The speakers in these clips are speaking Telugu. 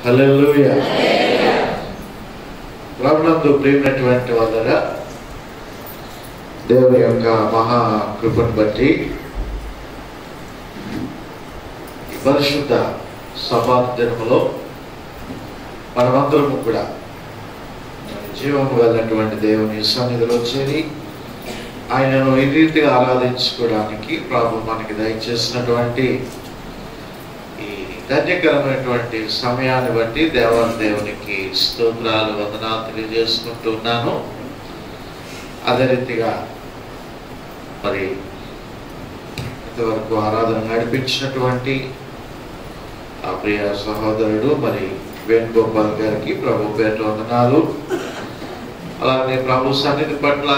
హల్లెలూయా. ప్రభునందు ప్రియమైనటువంటి వాళ్ళరా, దేవుని యొక్క మహా కృపను బట్టి పరిశుద్ధ సబ్బాతు దినములో మనమందరము కూడా జీవము కలిగినటువంటి దేవుని సన్నిధిలో చేరి ఆయనను ఈ రీతిగా ఆరాధించుకోవడానికి ప్రభు మనకి దయచేసినటువంటి ఈ ధన్యకరమైనటువంటి సమయాన్ని బట్టి దేవునికి స్తోత్రాలు వందనాలు తెలియజేసుకుంటున్నాను. అదే రీతిగా మరి ఇంతవరకు ఆరాధన నడిపించినటువంటి ఆ ప్రియ సహోదరుడు మరి వేణుగోపాల్ గారికి ప్రభు పేరు వందనాలు. అలాగే ప్రభు సన్నిధి పట్ల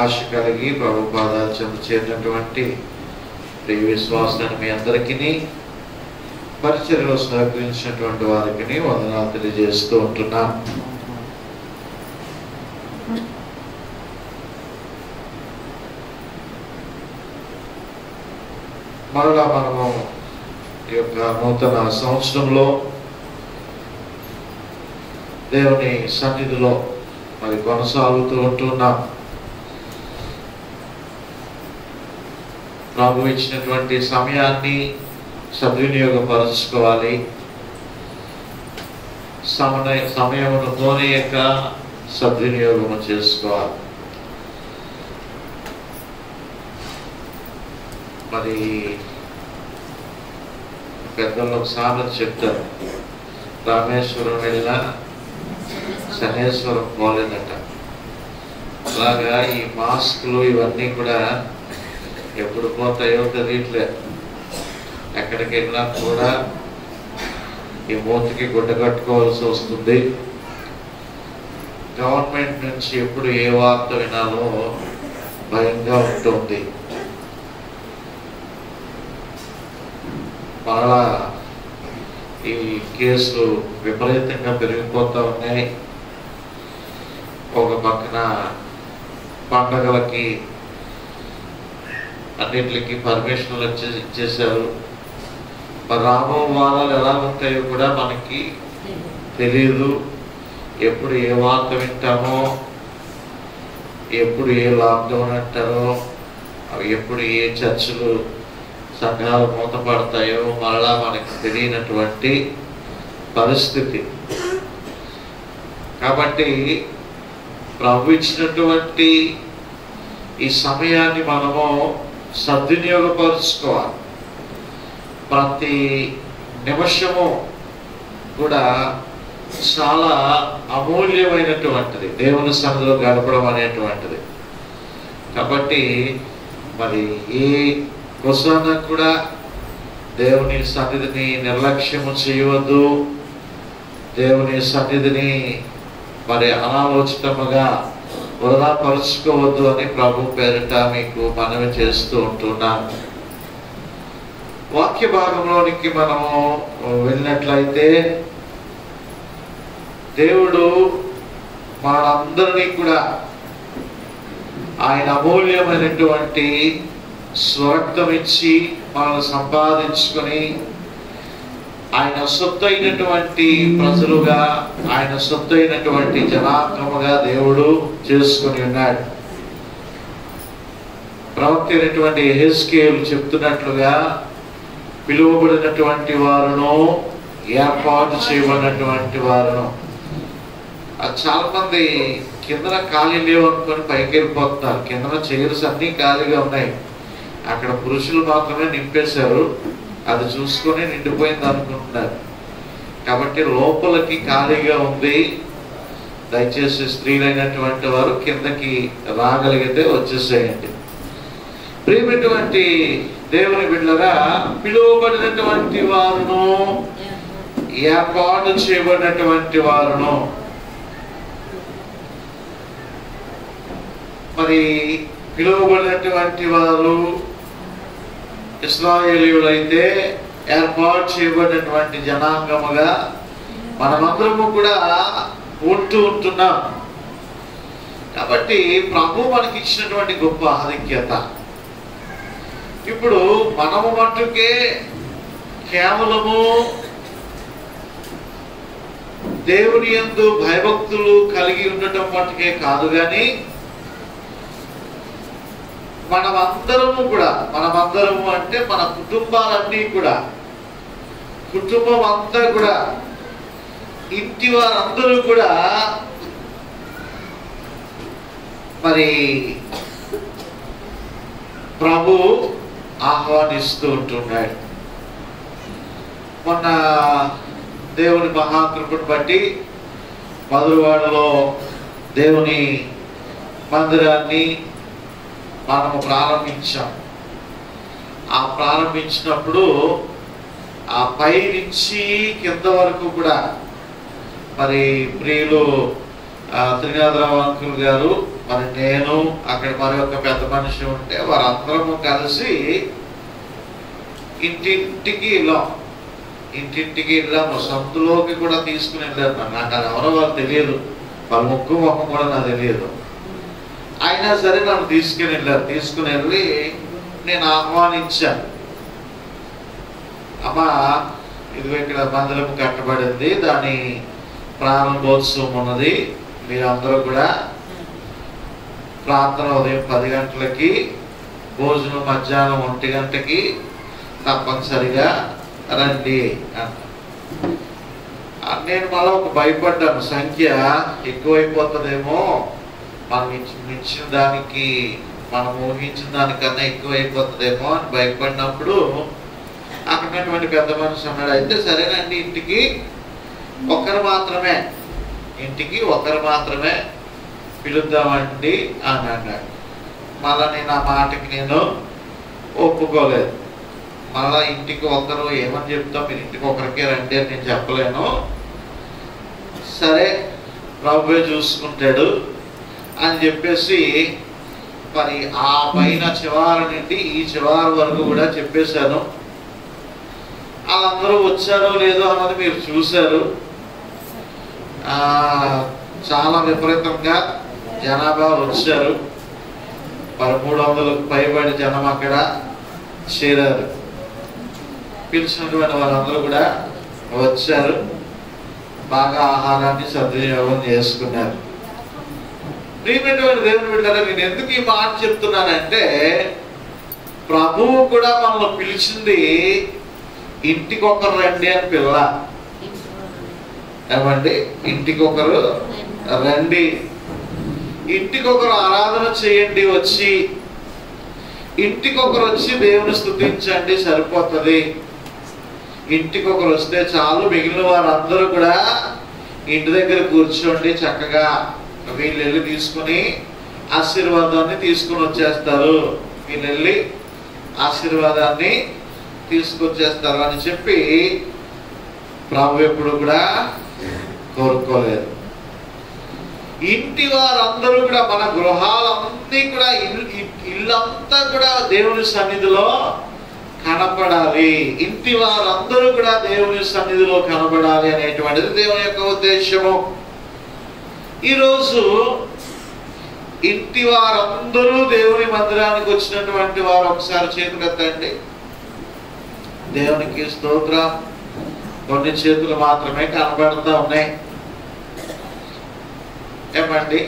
ఆశ కలిగి ప్రభు పాదాలు చెంత చేరినటువంటి ప్రియ విశ్వాసాన్ని మీ అందరికీ పరిచర్యలో సహకరించినటువంటి వారికి వందనాలు తెలియజేస్తూ ఉంటున్నాం. మరలా మనము ఈ యొక్క నూతన సంవత్సరంలో దేవుని సన్నిధిలో మరి కొనసాగుతూ ఉంటున్నాం. ప్రభు ఇచ్చినటువంటి సమయాన్ని సద్వినియోగపరచుకోవాలి. సమయమును పోనీయక సద్వినియోగము చేసుకోవాలి. మరి పెద్దలు ఒకసారి చెప్తారు, రామేశ్వరం వెళ్ళినా శనేశ్వరం పోలేదట. అలాగా ఈ మాస్కులు ఇవన్నీ కూడా ఎప్పుడు పోతాయో తెలియట్లేదు. ఎక్కడికి వెళ్ళినా కూడా ఈ మూతికి గుడ్డ కట్టుకోవాల్సి వస్తుంది. గవర్నమెంట్ నుంచి ఎప్పుడు ఏ వార్త వినాలో భయంగా ఉంటుంది. మరలా ఈ కేసులు విపరీతంగా పెరిగిపోతూ ఉన్నాయి. ఒక పక్కన పండగలకి అన్నింటికి పర్మిషన్లు ఇచ్చేసారు. మరి రాబో వారాలు ఎలా ఉంటాయో కూడా మనకి తెలియదు. ఎప్పుడు ఏ వార్త వింటామో, ఎప్పుడు ఏ లాక్డౌన్ అంటారో, అవి ఎప్పుడు ఏ చర్చలు సంఘాలు మూతపడతాయో మరలా మనకి తెలియనటువంటి పరిస్థితి. కాబట్టి ప్రభు ఇచ్చినటువంటి ఈ సమయాన్ని మనము సద్వినియోగపరుచుకోవాలి. ప్రతి నిమిషము కూడా చాలా అమూల్యమైనటువంటిది దేవుని సన్నిధిలో గడపడం అనేటువంటిది. కాబట్టి మరి ఏ కొసాన కూడా దేవుని సన్నిధిని నిర్లక్ష్యము చేయవద్దు. దేవుని సన్నిధిని మరి అనాలోచితముగా వృధా పరుచుకోవద్దు అని ప్రభు పేరిట మీకు మనవి చేస్తూ ఉంటున్నాం. వాక్య భాగంలోనికి మనము వెళ్ళినట్లయితే దేవుడు మనందరినీ కూడా ఆయన అమూల్యమైనటువంటి స్వార్థం ఇచ్చి మనల్ని సంపాదించుకొని ఆయన సొత్తైనటువంటి ప్రజలుగా, ఆయన సొత్తైనటువంటి జనాంగముగా దేవుడు చేసుకుని ఉన్నాడు. ప్రవక్త అయినటువంటి యెహెజ్కేలు చెప్తున్నట్లుగా పిలువబడినటువంటి వారును, ఏర్పాటు చేయబడినటువంటి వారును. చాలా మంది కిందన ఖాళీ లేవు అనుకొని పైకి వెళ్ళిపోతున్నారు. కిందన చైర్స్ అన్నీ ఖాళీగా ఉన్నాయి, అక్కడ పురుషులు మాత్రమే నింపేశారు, అది చూసుకొని నిండిపోయింది అనుకుంటున్నారు. కాబట్టి లోపలికి ఖాళీగా ఉంది. దయచేసి స్త్రీలైనటువంటి వారు కిందకి రాగలిగితే వచ్చేసేయండి. ప్రియమైనటువంటి దేవుని బిడ్డలారా, పిలువబడినటువంటి వారును, ఏర్పాటు చేయబడినటువంటి వారును. మరి పిలువబడినటువంటి వారు ఇశ్రాయేలీయులైతే ఏర్పాటు చేయబడినటువంటి జనాంగముగా మనమందరము కూడా ఉంటున్నాం. కాబట్టి ప్రభు మనకి ఇచ్చినటువంటి గొప్ప ఆధిక్యత. ఇప్పుడు మనము మట్టుకే కేవలము దేవుని యందు భయభక్తులు కలిగి ఉండటం మట్టుకే కాదు, కానీ మనమందరము అంటే మన కుటుంబాలన్నీ కూడా, కుటుంబం అంతా కూడా, ఇంటి వారందరూ కూడా మరి ప్రభు ఆహ్వానిస్తూ ఉంటున్నాడు. మొన్న దేవుని మహాకృపను బట్టి మధురవాడలో దేవుని మందిరాన్ని మనము ప్రారంభించాం. ఆ ప్రారంభించినప్పుడు ఆ పై నుంచి కింద వరకు కూడా మరి ప్రియులు త్రినాథరావు అంకుల్ గారు, మరి నేను, అక్కడ మరి ఒక పెద్ద మనిషి ఉంటే వారందరము కలిసి ఇంటింటికి వెళ్ళాము. సందులోకి కూడా తీసుకుని వెళ్ళారు. నాకు అది ఎవరో వాళ్ళు తెలియదు, వాళ్ళ ముక్కు మొహం కూడా నాకు తెలియదు. అయినా సరే నన్ను తీసుకుని వెళ్ళి నేను ఆహ్వానించాను. అమ్మా, ఇదిగో ఇక్కడ మందిరం కట్టబడింది, దాని ప్రారంభోత్సవం ఉన్నది, మీరందరూ కూడా ప్రార్థన ఉదయం 10 గంటలకి, భోజనం మధ్యాహ్నం 1 గంటకి తప్పనిసరిగా రండి అంట. నేను మళ్ళీ ఒక భయపడ్డాను, సంఖ్య ఎక్కువైపోతుందేమో, మనం ఇచ్చిన దానికి, మనం ఊహించిన దానికన్నా ఎక్కువైపోతుందేమో అని భయపడినప్పుడు అక్కడటువంటి పెద్ద మనిషి అన్నాడు, అయితే సరేనండి, ఇంటికి ఒకరు మాత్రమే పిలుద్దామండి అని అన్నాడు. మళ్ళా నేను ఆ మాటకి నేను ఒప్పుకోలేదు. మళ్ళా ఇంటికి ఒకరు ఏమని చెప్తాం, మీరు ఇంటికి ఒకరికే రండి అని నేను చెప్పలేను. సరే ప్రభువే చూసుకుంటాడు అని చెప్పేసి మరి ఆ పైన చివరి నుండి ఈ చివరి వరకు కూడా చెప్పేశాను. వాళ్ళందరూ వచ్చారో లేదో అన్నది మీరు చూశారు. చాలా విపరీతంగా జనాభా వచ్చారు. 300కు పైబడి జనం అక్కడ చేరారు. పిలిచినటువంటి వాళ్ళందరూ కూడా వచ్చారు, బాగా ఆహారాన్ని సద్వినియోగం చేసుకున్నారు. ప్రియమైనటువంటి దేవుని బిడ్డలారా, నేను ఎందుకు ఈ మాట చెప్తున్నానంటే, ప్రభువు కూడా మనల్ని పిలిచింది ఇంటికొకరు రండి అని పిల్ల. ఏమండి, ఇంటికొకరు రండి, ఇంటికొకరు ఆరాధన చేయండి, వచ్చి ఇంటికొకరు వచ్చి దేవుని స్తుతించండి, సరిపోతుంది. ఇంటికొకరు వస్తే చాలు, మిగిలిన వారందరూ కూడా ఇంటి దగ్గర కూర్చోండి, చక్కగా వీళ్ళు వెళ్ళి తీసుకుని ఆశీర్వాదాన్ని తీసుకుని వచ్చేస్తారు, వీళ్ళు వెళ్ళి ఆశీర్వాదాన్ని తీసుకొచ్చేస్తారు అని చెప్పి ప్రభు ఎప్పుడు కూడా కోరుకోలేదు. ఇంటి వారందరూ కూడా, మన గృహాలన్నీ కూడా, ఇల్లంతా కూడా దేవుని సన్నిధిలో కనపడాలి. ఇంటి వారందరూ కూడా దేవుని సన్నిధిలో కనపడాలి అనేటువంటిది దేవుని యొక్క ఉద్దేశము. ఈరోజు ఇంటి వారందరూ దేవుని మందిరానికి వచ్చినటువంటి వారు ఒకసారి చేతులెత్తండి. దేవునికి స్తోత్రం. కొన్ని చేతులు మాత్రమే కనబడుతూ ఉన్నాయి. ఏమండి,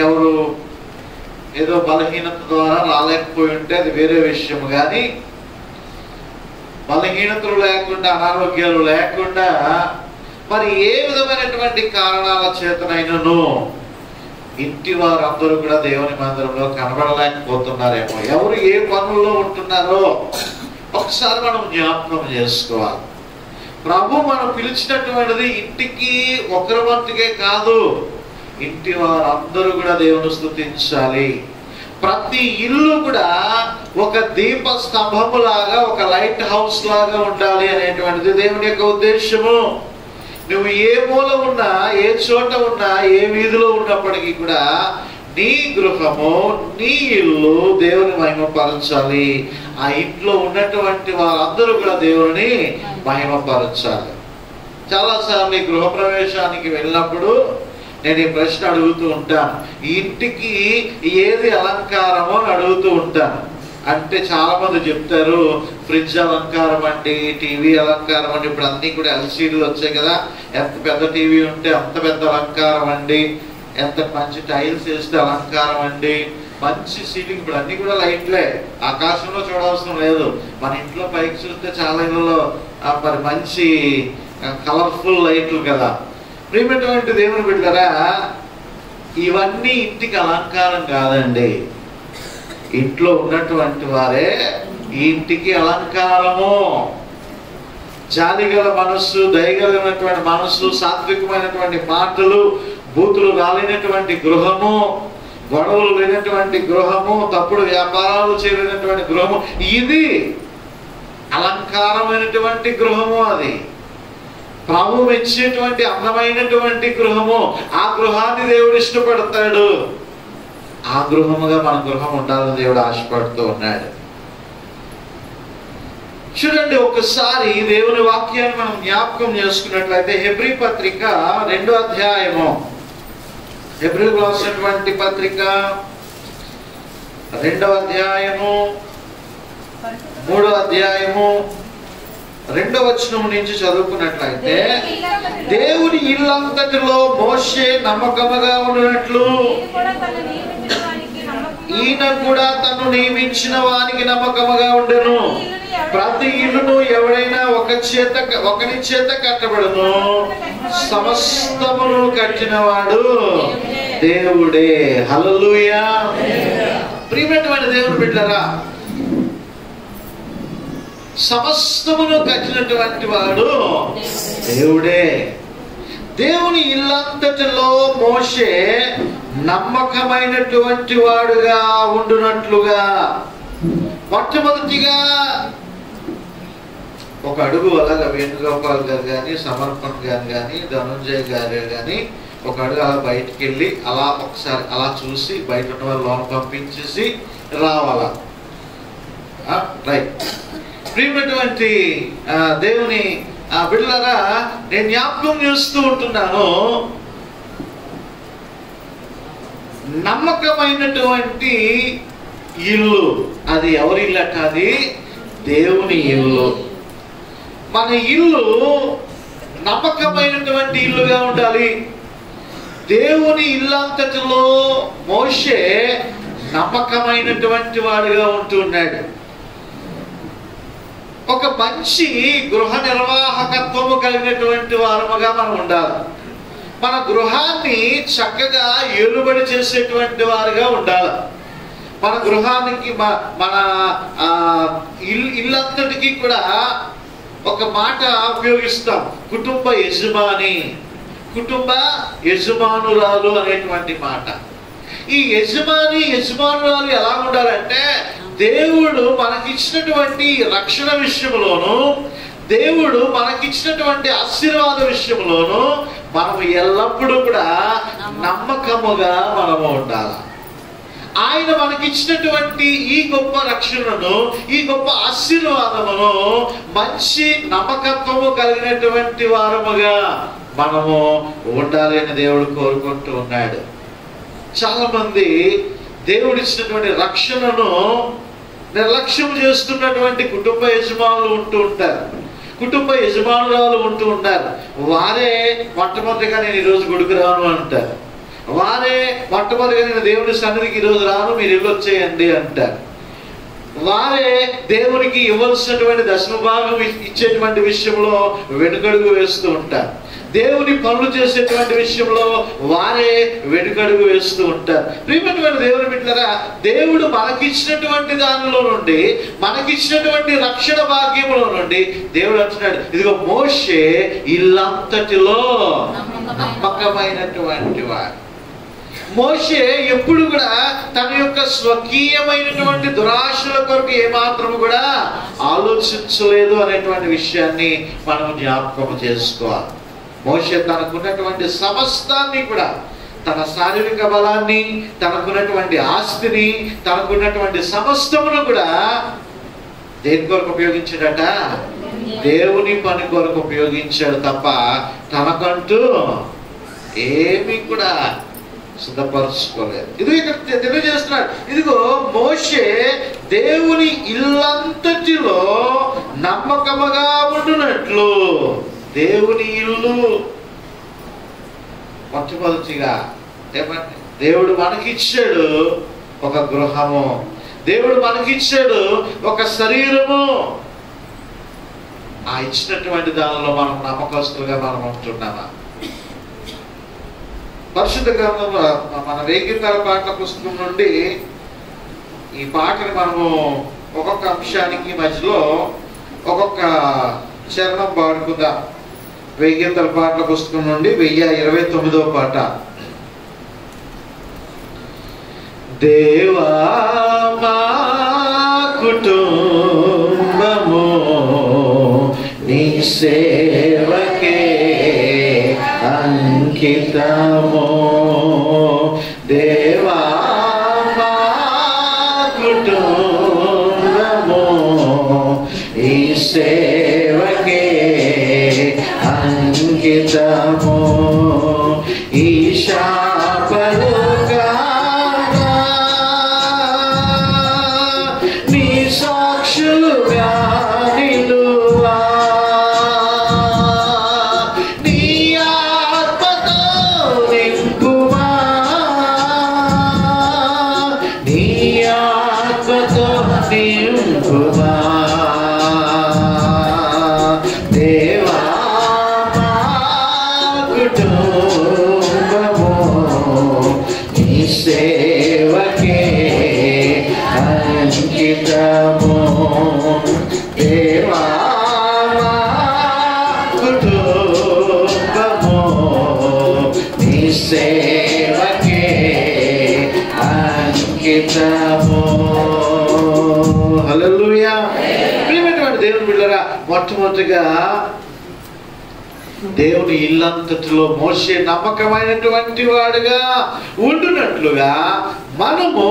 ఎవరు ఏదో బలహీనత ద్వారా రాలేకపోయి ఉంటే అది వేరే విషయం, కానీ బలహీనతలు లేకుండా, అనారోగ్యాలు లేకుండా, మరి ఏ విధమైనటువంటి కారణాల చేతనైనను ఇంటి వారందరూ కూడా దేవుని మందిరంలో కనబడలేకపోతున్నారేమో, ఎవరు ఏ పనుల్లో ఉంటున్నారో ఒకసారి మనం జ్ఞాపకం చేసుకోవాలి. ప్రభు మనం పిలిచినటువంటిది ఇంటికి ఒకరి మట్టుకే కాదు, ఇంటి వారందరూ కూడా దేవుని స్తుతించాలి. ప్రతి ఇల్లు కూడా ఒక దీప స్తంభము లాగా, ఒక లైట్ హౌస్ లాగా ఉండాలి అనేటువంటిది దేవుని యొక్క ఉద్దేశము. నువ్వు ఏ మూల ఉన్నా, ఏ చోట ఉన్నా, ఏ వీధిలో ఉన్నప్పటికీ కూడా నీ గృహము, నీ ఇల్లు దేవుని మహిమపరచాలి. ఆ ఇంట్లో ఉన్నటువంటి వారందరూ కూడా దేవుని మహిమపరచాలి. చాలాసార్లు ఈ గృహప్రవేశానికి వెళ్ళినప్పుడు నేను ఈ ప్రశ్న అడుగుతూ ఉంటాను, ఈ ఇంటికి ఏది అలంకారమో అని అడుగుతూ ఉంటాను. అంటే చాలా మంది చెప్తారు ఫ్రిడ్జ్ అలంకారం అండి, టీవీ అలంకారం అండి. ఇప్పుడు అన్నీ కూడా ఎల్సీడీలు వచ్చాయి కదా, ఎంత పెద్ద టీవీ ఉంటే అంత పెద్ద అలంకారం అండి, ఎంత మంచి టైల్స్ వేస్తే అలంకారం అండి, మంచి సీలింగ్. ఇప్పుడు అన్ని కూడా లైట్లే, ఆకాశంలో చూడవసరం లేదు. మన ఇంట్లో పైకి చూస్తే చాలా ఇళ్ళలో మరి మంచి కలర్ఫుల్ లైట్లు కదా. ప్రియమైనటువంటి దేవుని బిడ్డలారా, ఇవన్నీ ఇంటికి అలంకారం కాదండి. ఇంట్లో ఉన్నటువంటి వారే ఈ ఇంటికి అలంకారము. జాలిగల మనస్సు, దయగలిగినటువంటి మనస్సు, సాత్వికమైనటువంటి మాటలు, బూతులు రాలేనటువంటి గృహము, గొడవలు లేనటువంటి గృహము, తప్పుడు వ్యాపారాలు చేయలేనటువంటి గృహము, ఇది అలంకారమైనటువంటి గృహము. అది ప్రభు మెచ్చేటువంటి అందమైనటువంటి గృహము. ఆ గృహాన్ని దేవుడు ఇష్టపడతాడు. ఆ గృహముగా మన గృహం ఉండాలని దేవుడు ఆశపడుతూ ఉన్నాడు. చూడండి, ఒకసారి దేవుని వాక్యాన్ని మనం జ్ఞాపకం చేసుకున్నట్లయితే హెబ్రీ పత్రిక 2వ అధ్యాయము, హెబ్రీలకు రాసినటువంటి పత్రిక 2వ అధ్యాయము 3వ అధ్యాయము 2వ వచనం నుంచి చదువుకున్నట్లయితే, దేవుని ఇల్లంతటిలో మోషే నమ్మకముగా ఉన్నట్లు ఈయన కూడా తను నియమించిన వానికి నమ్మకముగా ఉండెను. ప్రతి ఇల్లును ఎవడైనా ఒకని చేత కట్టబడును, సమస్తమును కట్టినవాడు దేవుడే. హల్లెలూయా. ప్రియమైనటువంటి దేవుని బిడ్డలారా, సమస్తమును కట్టినటువంటి వాడు దేవుడే. దేవుని ఇల్లంతటిలో మోషే నమ్మకమైనటువంటి వాడుగా ఉండునట్లుగా మొట్టమొదటిగా ఒక అడుగు అలాగా వేణుగోపాల్ గారు కానీ, సమర్పణ్ గారు కానీ, ధనుంజయ్ గారు కానీ ఒక అడుగు అలా బయటికి వెళ్ళి అలా ఒకసారి అలా చూసి బయట ఉన్న వాళ్ళు లోన్ పంపించేసి రావాలా. రైట్. ప్రియమైనటువంటి దేవుని బిడ్డలారా, నేను జ్ఞాపకం చేస్తూ ఉంటున్నాను, నమ్మకమైనటువంటి ఇల్లు అది ఎవరి ఇల్లు అట? అది దేవుని ఇల్లు. మన ఇల్లు నమ్మకమైనటువంటి ఇల్లుగా ఉండాలి. దేవుని ఇల్లంతటిలో మోషే నమ్మకమైనటువంటి వాడుగా ఉంటూ ఉన్నాడు. ఒక మంచి గృహ నిర్వాహకత్వము కలిగినటువంటి వారముగా మనం ఉండాలి. మన గృహాన్ని చక్కగా ఏలుబడి చేసేటువంటి వారుగా ఉండాలి. మన గృహానికి మన ఇల్లంతటికి కూడా ఒక మాట ఉపయోగిస్తాం, కుటుంబ యజమాని, కుటుంబ యజమానురాలు అనేటువంటి మాట. ఈ యజమానురాలు ఎలా ఉండాలంటే, దేవుడు మనకిచ్చినటువంటి రక్షణ విషయంలోను, దేవుడు మనకిచ్చినటువంటి ఆశీర్వాద విషయంలోను మనము ఎల్లప్పుడూ కూడా నమ్మకముగా మనము ఉండాలి. ఆయన మనకిచ్చినటువంటి ఈ గొప్ప రక్షణను, ఈ గొప్ప ఆశీర్వాదమును మంచి నమ్మకత్వము కలిగినటువంటి వారముగా మనము ఉండాలి అని దేవుడు కోరుకుంటూ ఉన్నాడు. చాలా మంది దేవుడిచ్చినటువంటి రక్షణను నిర్లక్ష్యం చేస్తున్నటువంటి కుటుంబ యజమానులు ఉంటూ ఉంటారు, కుటుంబ యజమానురాలు ఉంటూ ఉంటారు. వారే మొట్టమొదటిగా నేను ఈరోజు గుడికి రాను అంటారు. వారే మొట్టమొదటిగా నేను దేవుని సన్నిధికి ఈరోజు రాను, మీరు ఇల్లు వచ్చేయండి అంటారు. వారే దేవునికి ఇవ్వాల్సినటువంటి దశమ భాగం ఇచ్చేటువంటి విషయంలో వెనుకడుగు వేస్తూ ఉంటారు. దేవుని పనులు చేసేటువంటి విషయంలో వారే వెనుకడుగు వేస్తూ ఉంటారు. ప్రియమైనటువంటి దేవుని బిడ్డలారా, దేవుడు మనకిచ్చినటువంటి దానిలో నుండి, మనకిచ్చినటువంటి రక్షణ భాగ్యములో నుండి దేవుడు అంటున్నాడు, ఇదిగో మోషే ఇల్లంతటిలో నమ్మకమైనటువంటి వాడు. మోషే ఎప్పుడు కూడా తన యొక్క స్వకీయమైనటువంటి దురాశల కొరకు ఏమాత్రము కూడా ఆలోచించలేదు అనేటువంటి విషయాన్ని మనం జ్ఞాపకం చేసుకోవాలి. మోషే తనకున్నటువంటి సమస్తాన్ని కూడా, తన శారీరక బలాన్ని, తనకున్నటువంటి ఆస్తిని, తనకున్నటువంటి సమస్తమును కూడా దేని కొరకు ఉపయోగించాడట? దేవుని పని కొరకు ఉపయోగించాడు తప్ప తనకంటూ ఏమీ కూడా సిద్ధపరచుకోలేదు. ఇది ఇక్కడ తెలియజేస్తున్నాడు. ఇదిగో మోషే దేవుని ఇల్లంతటిలో నమ్మకముగా ఉండునట్లు. దేవుని ఇల్లు మొట్టమొదటిగా ఏమంటే దేవుడు మనకిచ్చాడు ఒక గృహము, దేవుడు మనకిచ్చాడు ఒక శరీరము. ఆ ఇచ్చినటువంటి దానిలో మనం నమ్మకస్తులుగా మనం ఉంటున్నామా? పరిశుద్ధ గ్రంథంలో మన వేగితల పాటల పుస్తకం నుండి ఈ పాటని మనము ఒక్కొక్క అంశానికి మధ్యలో ఒక్కొక్క చరణం పాడుకుందాం. వేగితల పాటల పుస్తకం నుండి 1029వ పాట. దేవా మా కుటుంబము నీ సేవకే అంకితము. దేవా మా కుటుంబము ఈ సేవకే అంకితము. ఈ శాపలుగా నీ సాక్షులుగా నిలువా. నీ ఆత్మతో నింపుమా, నీ ఆత్మతో నింపుమా. దేవా మా కుటుంబము నీ సేవకే అంకితము. దేవా మా కుటుంబము నీ సేవకే అంకితము. హల్లెలూయా. ప్రియమైనటువంటి దేవుని బిడ్డలారా, మొట్టమొదటిగా దేవుని ఇల్లంతటిలో మోషే నమ్మకమైనటువంటి వాడుగా ఉండునట్లుగా మనము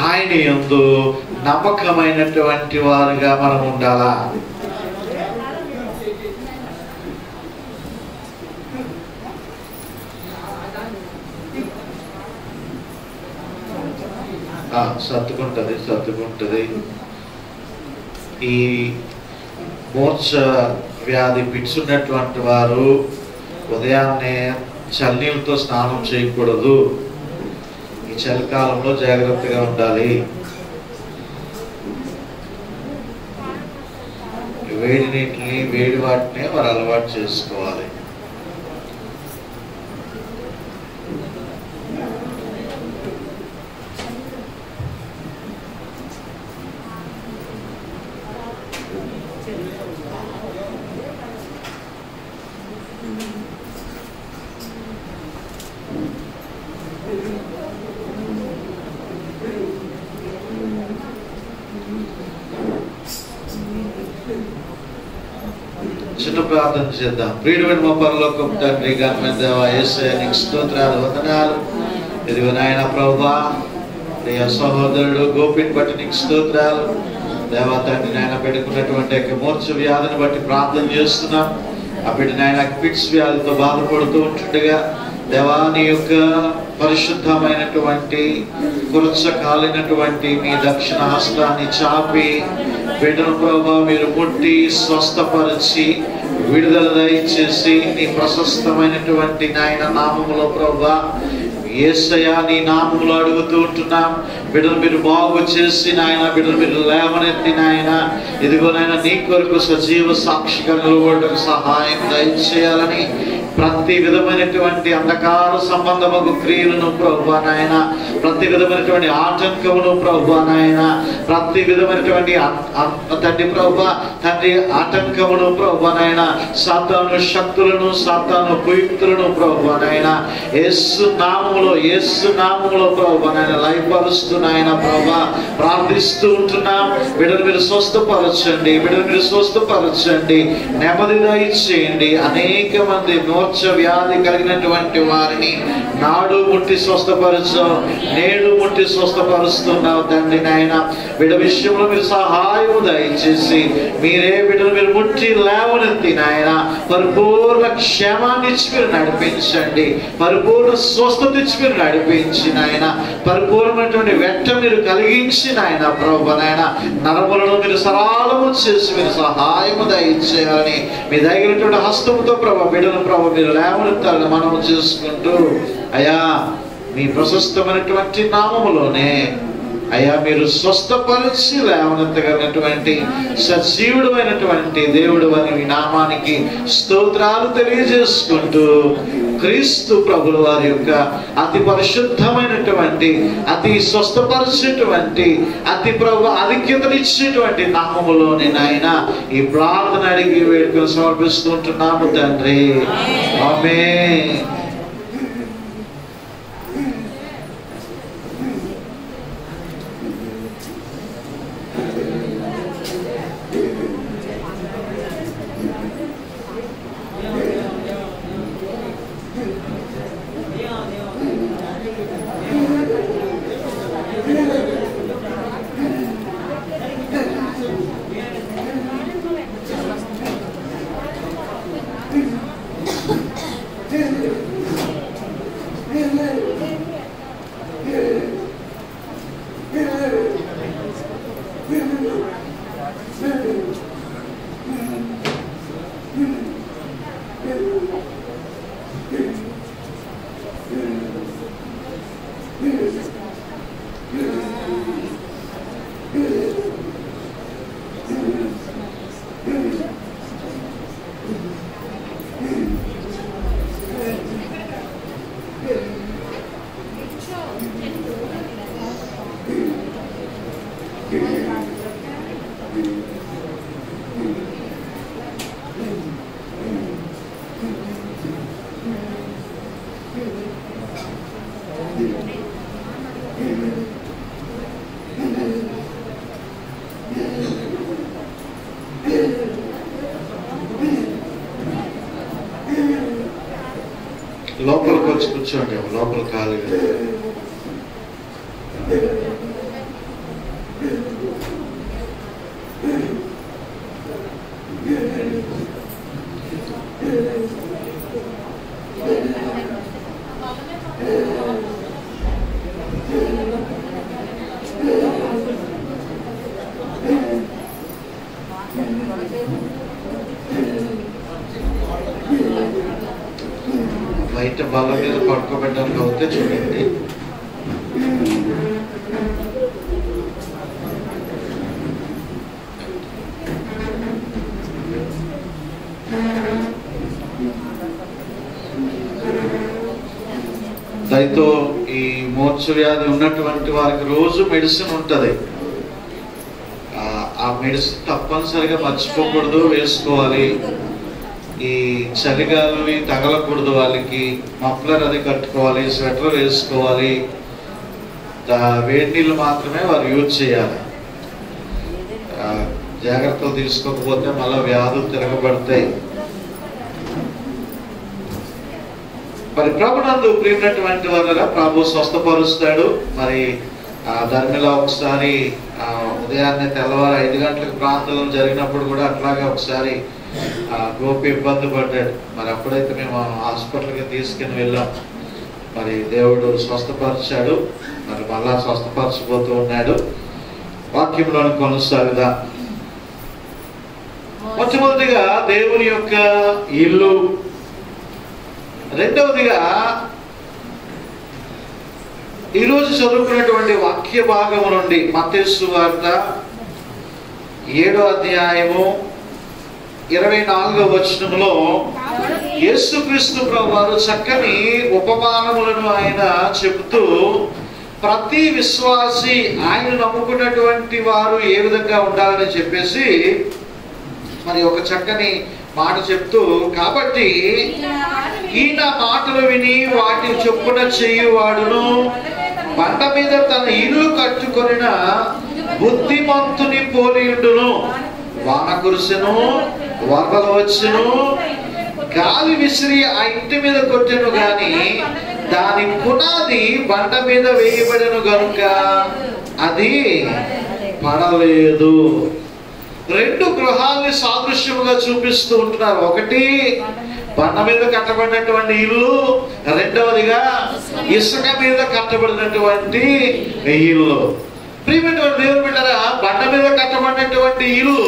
ఆయన యందు నమ్మకమైనటువంటి వారుగా మనం ఉండాలా? సర్దుకుంటది. ఈ మూర్ఛ వ్యాధి పిచ్చున్నటువంటి వారు ఉదయాన్నే చల్లనీళ్ళతో స్నానం చేయకూడదు. ఈ చలికాలంలో జాగ్రత్తగా ఉండాలి. వేడి నీటిని, వేడి వాటిని వారు అలవాటు చేసుకోవాలి. చిన్న ప్రార్థన చేద్దాం. ప్రియుడైన మా పరలోకపు తండ్రి, ఘనమైన దేవా యేసయ్య, నీకు స్తోత్రాలు, వందనాలు. ఇదిగో నాయన ప్రభువా, ప్రియ సహోదరుడు గోపిని బట్టి నీకు స్తోత్రాలు. దేవా తండ్రి నాయన పెట్టుకున్నటువంటి మూర్ఛ వ్యాధిని బట్టి ప్రార్థన చేస్తున్నాం. ఆ బిడ్డ నాయన పిట్స్ వ్యాధితో బాధపడుతూ ఉంటుండగా దేవా నీ యొక్క పరిశుద్ధమైనటువంటి కురచ కాలినటువంటి మీ దక్షిణ హస్తాన్ని చాపి బిడ్డను ప్రభువా మీరు ముట్టి స్వస్థపరిచి విడుదల దయచేసి నీ ప్రశస్తమైనటువంటి నాయన నామములో ప్రభువా యేసయ్యా నీ నామములో అడుగుతూ ఉంటున్నాం. బిడ్డలు మీరు బాగు చేసి నాయన, బిడ్డలు మీరు లేవనెత్తి నాయన, ఇదిగో నాయన నీ కొరకు సజీవ సాక్షిగా నిలబడకు సహాయం దయచేయాలని, ప్రతి విధమైనటువంటి అంధకార సంబంధము క్రియలను ప్రభువా నాయన, ప్రతి విధమైనటువంటి ఆటంకమును ప్రభువా నాయన, ప్రతి విధమైనటువంటి తండ్రి ప్రభువా తండ్రి ఆటంకమును ప్రభువా నాయన, సాతాను శక్తులను, సాతాను కుయుక్తులను ప్రభువా నాయన యేసు నామములో ప్రభువా నాయన లయపరుస్తూ నాయన ప్రభువా ప్రార్థిస్తూ ఉంటున్నాం. బిడ్డలు మీరు స్వస్థపరచండి, బిడ్డలు మీరు స్వస్థపరచండి, నెమ్మది దయచేయండి. అనేక మంది మూర్ఛ వ్యాధి కలిగినటువంటి వారిని నాడు ముట్టి స్వస్థపరచావు, నేడు ముట్టి స్వస్థపరుస్తున్నావు తండ్రి నాయన. బిడ్డ విషయంలో మీరు సహాయం దయచేసి మీరే బిడ్డను మీరు ముట్టి లేవనెత్తి నాయన పరిపూర్ణ క్షేమాన్ని ఇచ్చి మీరు నడిపించండి, పరిపూర్ణ స్వస్థత ఇచ్చి మీరు నడిపించి నాయన పరిపూర్ణమైనటువంటి వెంట మీరు కలిగించి నాయన ప్రభు నాయన నరములను మీరు సరళము చేసి మీరు సహాయము దయచేయాలని మీ దగ్గర హస్తముతో ప్రభు బిడ్డను ప్రభు మీరు లేవనెత్తాలని మనం చేసుకుంటూ అయ్యా మీ ప్రశస్తమైనటువంటి నామములోనే అయ్యా మీరు స్వస్థపరిచి లేవనెత్తగలిగినటువంటి సజీవుడు అయినటువంటి దేవుడు అని మీ నామానికి స్తోత్రాలు తెలియజేసుకుంటూ క్రీస్తు ప్రభుల వారి యొక్క అతి పరిశుద్ధమైనటువంటి అతి స్వస్థపరిచేటువంటి అతి ప్రభు ఆధిక్యతనిచ్చేటువంటి నామములోనే నాయన ఈ ప్రార్థన అడిగి వేడుకలు సమర్పిస్తుంటున్నాము తండ్రి, ఆమేన్. లోపలికి వచ్చి కూర్చోండి, లోపల ఖాళీగా. బయట బల్ల మీద పడుకోబెట్టడానికి అవుతే చూడండి. దయతో ఈ మూర్ఛ వ్యాధి ఉన్నటువంటి వారికి రోజు మెడిసిన్ ఉంటుంది. ఆ మెడిసిన్ తప్పనిసరిగా మర్చిపోకూడదు, వేసుకోవాలి. ఈ చలిగాలి తగలకూడదు, వాళ్ళకి మఫ్లర్ అది కట్టుకోవాలి, స్వెటర్ వేసుకోవాలి. వేడి నీళ్ళు మాత్రమే వారు యూజ్ చేయాలి. జాగ్రత్తలు తీసుకోకపోతే మళ్ళీ వ్యాధులు తిరగబడతాయి. మరి ప్రభునందు ప్రియమైనటువంటి వాళ్ళ ప్రభు స్వస్థపరుస్తాడు. మరి ధర్మిలో ఒకసారి ఉదయాన్నే తెల్లవారు 5 గంటలకు ప్రాంతంలో జరిగినప్పుడు కూడా అట్లాగే ఒకసారి గోపి ఇబ్బంది పడ్డాడు. మరి అప్పుడైతే మేము హాస్పిటల్కి తీసుకుని వెళ్ళాం. మరి దేవుడు స్వస్థపరిచాడు. మరి మళ్ళా స్వస్థపరచబోతూ ఉన్నాడు. వాక్యంలోని కొనసాగుదా. మొట్టమొదటిగా దేవుని యొక్క ఇల్లు, రెండవదిగా ఈరోజు చదువుకున్నటువంటి వాక్య భాగము నుండి మత్తయి సువార్త 7వ అధ్యాయము 24వ వచనములో యేసుక్రీస్తు ప్రభువారు చక్కని ఉపమానములను ఆయన చెబుతూ ప్రతి విశ్వాసి ఆయన నమ్ముకున్నటువంటి వారు ఏ విధంగా ఉండాలని చెప్పేసి మరి ఒక చక్కని మాట చెప్తూ, కాబట్టి ఈయన మాటలు విని వాటిని చొప్పున చేయువాడును బండ మీద తన ఇల్లు కట్టుకొనిన బుద్ధిమంతుని పోలియుండును. వాన కురిసెను, వరదలు వచ్చెను, గాలి విసిరి ఆ ఇంటి మీద కొట్టెను గాని దాని పునాది బండ మీద వేయబడెను గనుక అది పడలేదు. రెండు గృహాల్ని సాదృశ్యముగా చూపిస్తూ ఉంటున్నారు. ఒకటి బండ మీద కట్టబడినటువంటి ఇల్లు, రెండవదిగా ఇసుక మీద కట్టబడినటువంటి ఇల్లు. ప్రియమైనటువంటి దేవుని బిడ్డలారా, బండ మీద కట్టబడినటువంటి ఇల్లు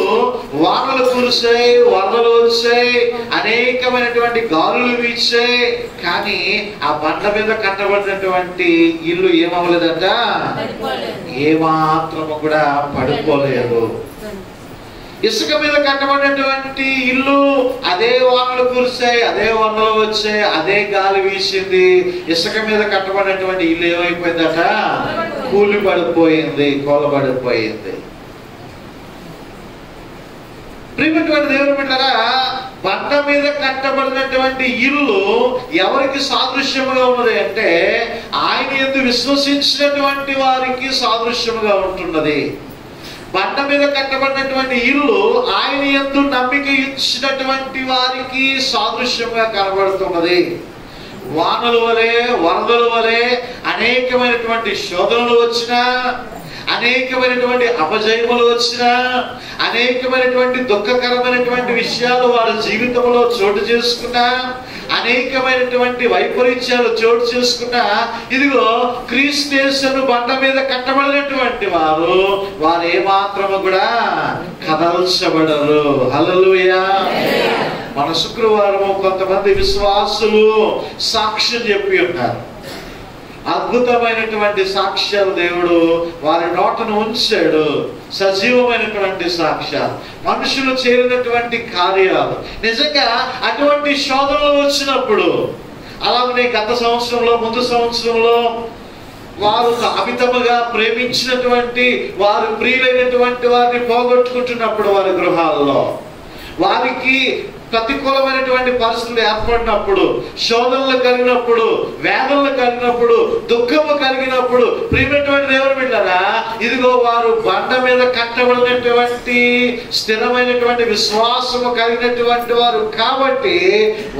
వానలు కురిసాయి, వరదలు వచ్చాయి, అనేకమైనటువంటి గాలులు వీచాయి, కానీ ఆ బండ మీద కట్టబడినటువంటి ఇల్లు ఏమవ్వలేదట, ఏమాత్రము కూడా పడిపోలేదు. ఇసుక మీద కట్టబడినటువంటి ఇల్లు అదే వానలు కురిసాయి, అదే వరదలు వచ్చాయి, అదే గాలి వీసింది. ఇసుక మీద కట్టబడినటువంటి ఇల్లు ఏమైపోయిందట, కూలి పడిపోయింది, కూలబడిపోయింది. ప్రియమైనటువంటి దేవుని బిడ్డలారా, బండ మీద కట్టబడినటువంటి ఇల్లు ఎవరికి సాదృశ్యముగా ఉన్నది అంటే ఆయన యందు విశ్వసించినటువంటి వారికి సాదృశ్యముగా ఉంటున్నది. బండ మీద కట్టబడినటువంటి ఇల్లు ఆయన యందు నమ్మిక ఇచ్చినటువంటి వారికి సాదృశ్యంగా కనబడుతున్నది. వానల వలె, వరదల వలె అనేకమైనటువంటి శోధనలు వచ్చినా, అనేకమైనటువంటి అపజయములు వచ్చినా, అనేకమైనటువంటి దుఃఖకరమైనటువంటి విషయాలు వారి జీవితంలో చోటు చేసుకున్నా, అనేకమైనటువంటి వైపరీత్యాలు చోటు చేసుకున్నా, ఇదిగో క్రీస్తు బండ మీద కట్టబడినటువంటి వారు ఏమాత్రము కూడా కదల్చబడరు. హల్లెలూయా. మన శుక్రవారం కొంతమంది విశ్వాసులు సాక్ష్యం చెప్పి ఉన్నారు. అద్భుతమైనటువంటి సాక్ష్యాలు దేవుడు వారి నోటను ఉంచాడు. సజీవమైనటువంటి సాక్ష్యాలు, మనుషులు చేరినటువంటి కార్యాలు. నిజంగా అటువంటి శోధనలు వచ్చినప్పుడు, అలాగనే గత సంవత్సరంలో, ముందు సంవత్సరంలో వారు అమితముగా ప్రేమించినటువంటి వారు ప్రియులైనటువంటి వారిని పోగొట్టుకుంటున్నప్పుడు, వారి గృహాల్లో వారికి ప్రతికూలమైనటువంటి పరిస్థితులు ఏర్పడినప్పుడు, శోధనలు కలిగినప్పుడు, వేదనలు కలిగినప్పుడు, దుఃఖము కలిగినప్పుడు, ప్రియమైనటువంటి దేవుని బిడ్డలారా, ఇదిగో వారు బండ మీద కట్టబడినటువంటి స్థిరమైనటువంటి విశ్వాసము కలిగినటువంటి వారు కాబట్టి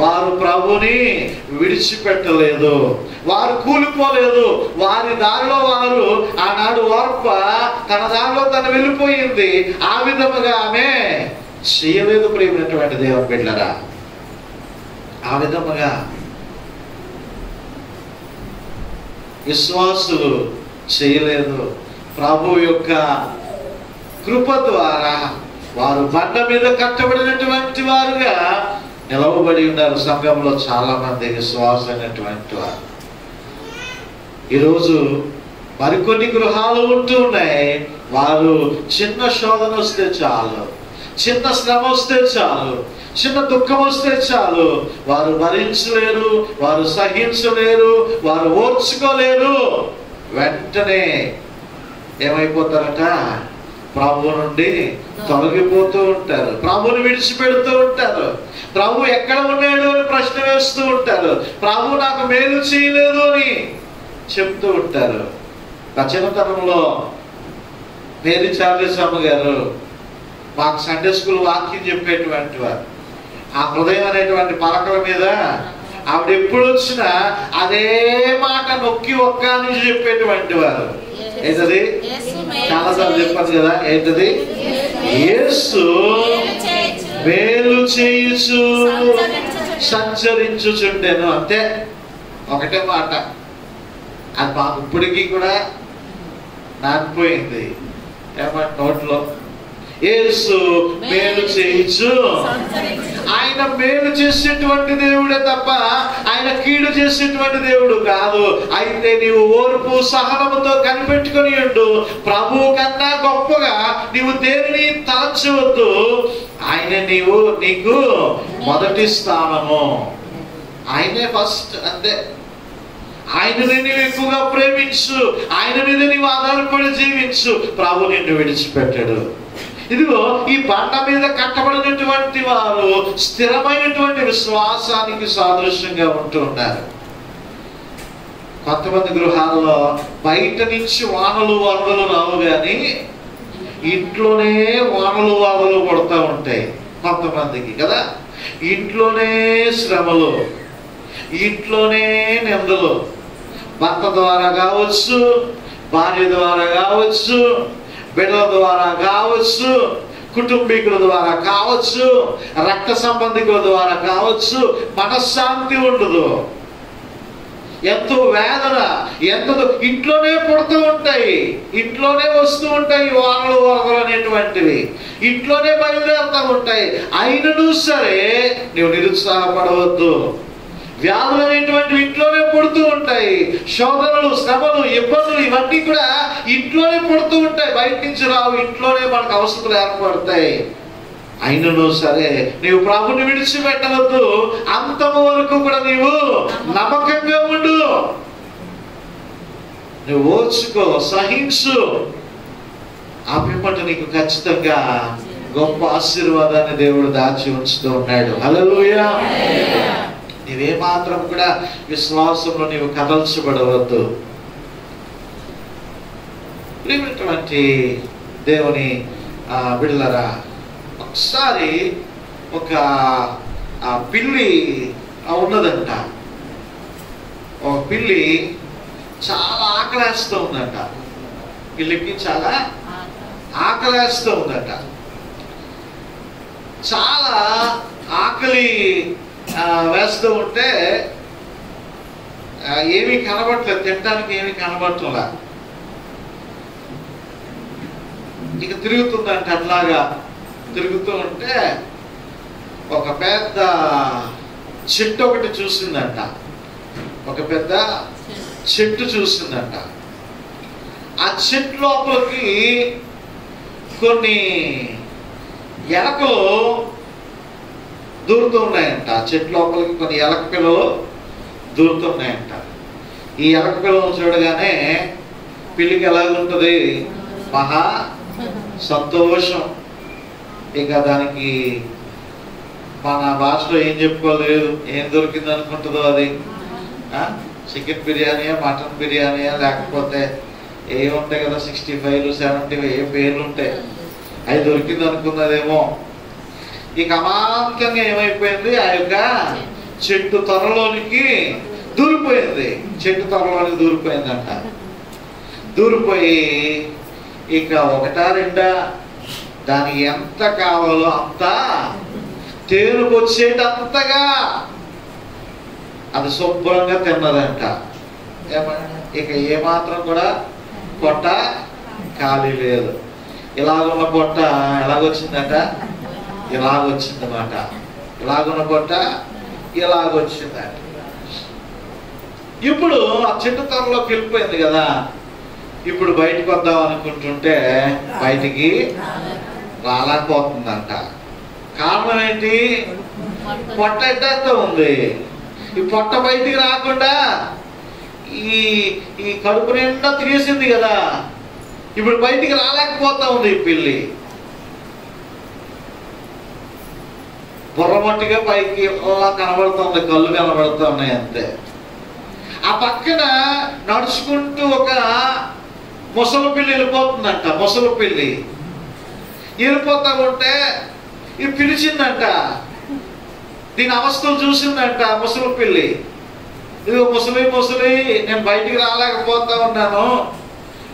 వారు ప్రభుని విడిచిపెట్టలేదు, వారు కూలిపోలేదు. వారి దారిలో వారు, ఆనాడు ఓర్ప తన దారిలో తను వెళ్ళిపోయింది, ఆ విధముగా ఆమె చేయలేదు. ప్రియమైనటువంటి దేవుని బిడ్డలారా, ఆ విధముగా విశ్వాసులు చేయలేదు. ప్రభు యొక్క కృప ద్వారా వారు బండ మీద కట్టబడినటువంటి వారుగా నిలవబడి ఉన్నారు. సంఘంలో చాలా మంది విశ్వాసమైనటువంటి వారు. ఈరోజు మరికొన్ని గృహాలు ఉంటూ ఉన్నాయి. వారు చిన్న శోధన వస్తే చాలు, చిన్న శ్రమ వస్తే చాలు, చిన్న దుఃఖం వస్తే చాలు, వారు భరించలేరు, వారు సహించలేరు, వారు ఓర్చుకోలేరు. వెంటనే ఏమైపోతారట, ప్రభు నుండి తొలగిపోతూ ఉంటారు, ప్రభుని విడిచిపెడుతూ ఉంటారు. ప్రభు ఎక్కడ ఉన్నాడు అని ప్రశ్న వేస్తూ ఉంటారు, ప్రభు నాకు మేలు చేయలేదు అని చెప్తూ ఉంటారు. నా చిన్నతనంలో మేరీ చార్లెస్ అమ్మ గారు మాకు సండే స్కూల్ వాక్యం చెప్పేటువంటి వారు. ఆ హృదయం అనేటువంటి పలకల మీద ఆవిడ ఎప్పుడు వచ్చినా అదే మాట నొక్కి ఒక్క నుంచి చెప్పేటువంటి వారు. ఏంటది? చాలాసార్లు చెప్పాను కదా, ఏంటది? యేసు మేలు చేయుచు సంచరించుచుండెను. అంతే, ఒకటే మాట. అది మాకు ఇప్పటికీ కూడా నానిపోయింది ఏమంటే నోట్లో. యేసు మేలు చేయించు. ఆయన మేలు చేసేటువంటి దేవుడే తప్ప ఆయన కీడు చేసేటువంటి దేవుడు కాదు. అయితే నీవు ఓర్పు సహనముతో కనిపెట్టుకుని ఉండు. ప్రభువు కన్నా గొప్పగా నీవు దేనిని తలచవద్దు. ఆయన నీకు మొదటి స్థానము, ఆయనే ఫస్ట్. అంతే. ఆయనని నీవు ఎక్కువగా ప్రేమించు, ఆయన మీద నీవు ఆధారపడి జీవించు. ప్రభు నిన్ను విడిచిపెట్టాడు. ఇదిగో ఈ బండ మీద కట్టబడినటువంటి వారు స్థిరమైనటువంటి విశ్వాసానికి సాదృశ్యంగా ఉంటూ ఉన్నారు. కొంతమంది గృహాల్లో బయట నుంచి వానలు వరదలు రావు, కానీ ఇంట్లోనే వానలు వరదలు పడుతూ ఉంటాయి. కొంతమందికి కదా. ఇంట్లోనే శ్రమలు, ఇంట్లోనే నిందలు, భర్త ద్వారా కావచ్చు, భార్య ద్వారా కావచ్చు, బిడ్డల ద్వారా కావచ్చు, కుటుంబీకుల ద్వారా కావచ్చు, రక్త సంబంధికుల ద్వారా కావచ్చు. మనశ్శాంతి ఉండదు, ఎంతో వేదన, ఎంతో ఇంట్లోనే పుడుతూ ఉంటాయి, ఇంట్లోనే వస్తూ ఉంటాయి వానలు వరదలు అనేటువంటివి, ఇంట్లోనే బయలుదేరుతూ ఉంటాయి. అయినను సరే నువ్వు నిరుత్సాహపడవద్దు. వ్యాధులు అనేటువంటివి ఇంట్లోనే పుడుతూ ఉంటాయి, శోధనలు, శ్రమలు, ఇబ్బందులు ఇవన్నీ కూడా ఇంట్లోనే పుడుతూ ఉంటాయి, బయట నుంచి రావు. ఇంట్లోనే మనకు అవసరాలు ఏర్పడతాయి. అయినను సరే నీవు ప్రభుని విడిచిపెట్టవద్దు. అంతము వరకు కూడా నీవు నమ్మకంగా ఉండు. నువ్వు ఓర్చుకో, సహించు. ఆ పిమ్మట నీకు ఖచ్చితంగా గొప్ప ఆశీర్వాదాన్ని దేవుడు దాచి ఉంచుతూ ఉన్నాడు. హల్లెలూయా. నీవేమాత్రం కూడా విశ్వాసంలో నీవు కదల్చబడవద్దు. ప్రియమైనటువంటి దేవుని బిడ్డలారా, ఒకసారి ఒక పిల్లి ఉన్నదంట. ఒక పిల్లి చాలా ఆకలేస్తూ ఉందంట. పిల్లికి చాలా ఆకలేస్తూ ఉందంట. చాలా ఆకలి వేస్తూ ఉంటే ఏమీ కనబడట్లేదు, తినడానికి ఏమీ కనబడట్లా. ఇక తిరుగుతుందంట. అట్లాగా తిరుగుతూ ఉంటే ఒక పెద్ద చెట్టు ఒకటి చూసిందంట. ఒక పెద్ద చెట్టు చూసిందంట. ఆ చెట్టు లోపలికి కొన్ని ఎలకలు దూరుతూ ఉన్నాయంట. చెట్టు లోపలికి కొన్ని ఎలక పిల్లలు దూరుతున్నాయంట. ఈ ఎలక పిల్లలు చూడగానే పిల్లికి ఎలాగుంటుంది? మహా సంతోషం. ఇక దానికి మన భాషలో ఏం చెప్పుకోలేదు, ఏం దొరికింది అనుకుంటుందో అది. చికెన్ బిర్యానీయా, మటన్ బిర్యానీయా, లేకపోతే ఏముంటాయి కదా 65, 70 ఏ పేర్లు ఉంటాయి, అవి దొరికింది అనుకున్నదేమో. ఇక అమాంతంగా ఏమైపోయింది, ఆ యొక్క చెట్టు త్వరలోనికి దూరిపోయింది. చెట్టు త్వరలోనికి దూరిపోయిందంట. దూరిపోయి ఇక ఒకటా రెండా దానికి ఎంత కావాలో అంత తేరుకొచ్చేటంతగా అది శుభ్రంగా తిన్నదంట. ఇక ఏమాత్రం కూడా పొట్ట ఖాళీ లేదు. ఇలాగున్న పొట్ట ఎలాగొచ్చిందంట? ఇలాగొచ్చిందన్నమాట. ఇలాగున్న పొట్ట ఇలాగొచ్చిందంట. ఇప్పుడు ఆ చెట్టు త్వరలోకి వెళ్ళిపోయింది కదా. ఇప్పుడు బయటకు వద్దాం అనుకుంటుంటే బయటికి రాలేకపోతుందంట. కారణం ఏంటి? పొట్ట ఎట్టేస్తూ ఉంది. ఈ పొట్ట బయటికి రాకుండా ఈ కడుపు నిండా తినేసింది కదా. ఇప్పుడు బయటికి రాలేకపోతా ఉంది ఈ పిల్లి. బుర్రమట్టిగా పైకి అలా కనబడుతుంది, కళ్ళు కనబడుతూ ఉన్నాయి అంతే. ఆ పక్కన నడుచుకుంటూ ఒక ముసలి పిల్లి వెళ్ళిపోతుందంట. ముసలి పిల్లి వెళ్ళిపోతా ఉంటే ఇది పిలిచిందంట. దీని అవస్థలు చూసిందంట ముసలి పిల్లి. ఇది ముసలి నేను బయటికి రాలేకపోతా ఉన్నాను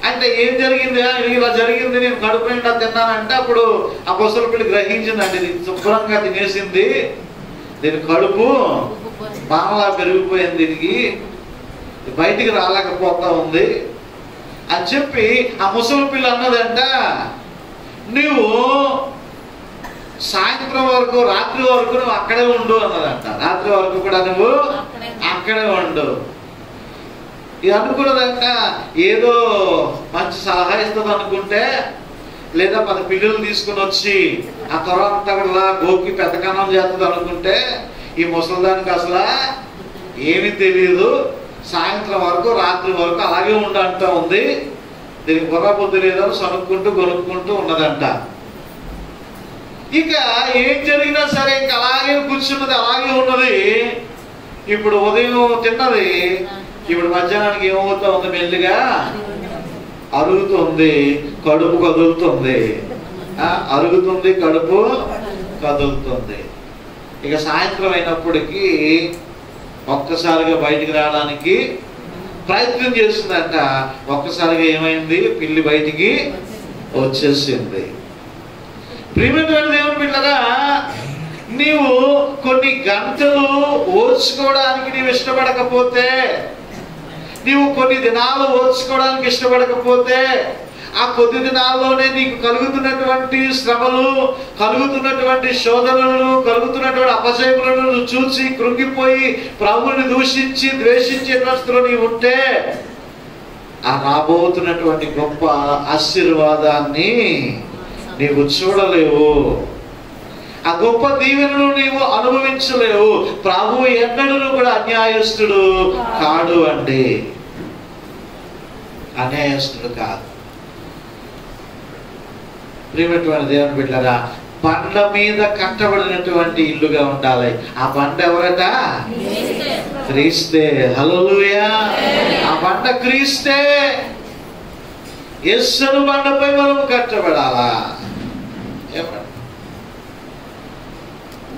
అంటే ఏం జరిగింది? ఇలా జరిగింది, నేను కడుపు నిండా తిన్నానంటే అప్పుడు ఆ ముసలి పిల్లి గ్రహించిందండి. ఇది శుభ్రంగా తినేసింది, దీని కడుపు బాగా పెరిగిపోయింది, దీనికి బయటికి రాలేకపోతా ఉంది అని చెప్పి ఆ ముసలి పిల్ల అన్నదంట, నువ్వు సాయంత్రం వరకు, రాత్రి వరకు నువ్వు అక్కడే ఉండు అన్నదంట. రాత్రి వరకు కూడా నువ్వు అక్కడే ఉండు. ఇది అనుకున్నదంట ఏదో మంచి సలహా ఇస్తుంది అనుకుంటే, లేదా 10 పిల్లలు తీసుకుని వచ్చి ఆ త్వర అంతా కూడా గోకి పెద్దకన్నం చేస్తుంది అనుకుంటే, ఈ ముసలిదానికి అసలు ఏమీ తెలియదు. సాయంత్రం వరకు, రాత్రి వరకు అలాగే ఉండంటా ఉంది. దీనికి బుర్ర బుద్ధి లేదని సనుక్కుంటూ గొనుక్కుంటూ ఉన్నదంట. ఇక ఏం జరిగినా సరే ఇంక అలాగే కూర్చున్నది, అలాగే ఉన్నది. ఇప్పుడు ఉదయం తిన్నది, ఇప్పుడు మధ్యాహ్నానికి ఏమవుతా ఉంది? మెల్లిగా అరుగుతుంది, కడుపు కదులుతుంది. అరుగుతుంది, కడుపు కదులుతుంది. ఇక సాయంత్రం అయినప్పటికీ ఒక్కసారిగా బయటికి రావడానికి ప్రయత్నం చేస్తుందంట. ఒక్కసారిగా ఏమైంది? పిల్లి బయటికి వచ్చేసింది. ప్రియమైన దేవుని బిడ్డలారా, నీవు కొన్ని గంటలు ఓర్చుకోవడానికి నీవు ఇష్టపడకపోతే, నీవు కొన్ని దినాలు ఓర్చుకోవడానికి ఇష్టపడకపోతే, ఆ కొద్ది దినాల్లోనే నీకు కలుగుతున్నటువంటి శ్రమలు, కలుగుతున్నటువంటి శోధనలు, కలుగుతున్నటువంటి అపజయములను చూసి కృంగిపోయి ప్రభువుని దూషించి ద్వేషించే పరిస్థితిలో నీవు ఉంటే, ఆ రాబోతున్నటువంటి గొప్ప ఆశీర్వాదాన్ని నీవు చూడలేవు. ఆ గొప్ప దీవెనను నీవు అనుభవించలేవు. ప్రభువు ఎన్నడూ కూడా అన్యాయస్తుడు కాడు అండి, అన్యాయస్తుడు కాదు. ప్రియమైనటువంటి దేవుని బిడ్డలారా, బండ మీద కట్టబడినటువంటి ఇల్లుగా ఉండాలి. ఆ బండ ఎవరట? క్రీస్తే. హల్లెలూయా. ఆ బండ క్రీస్తే. యేసు బండపై మనం కట్టబడాలా?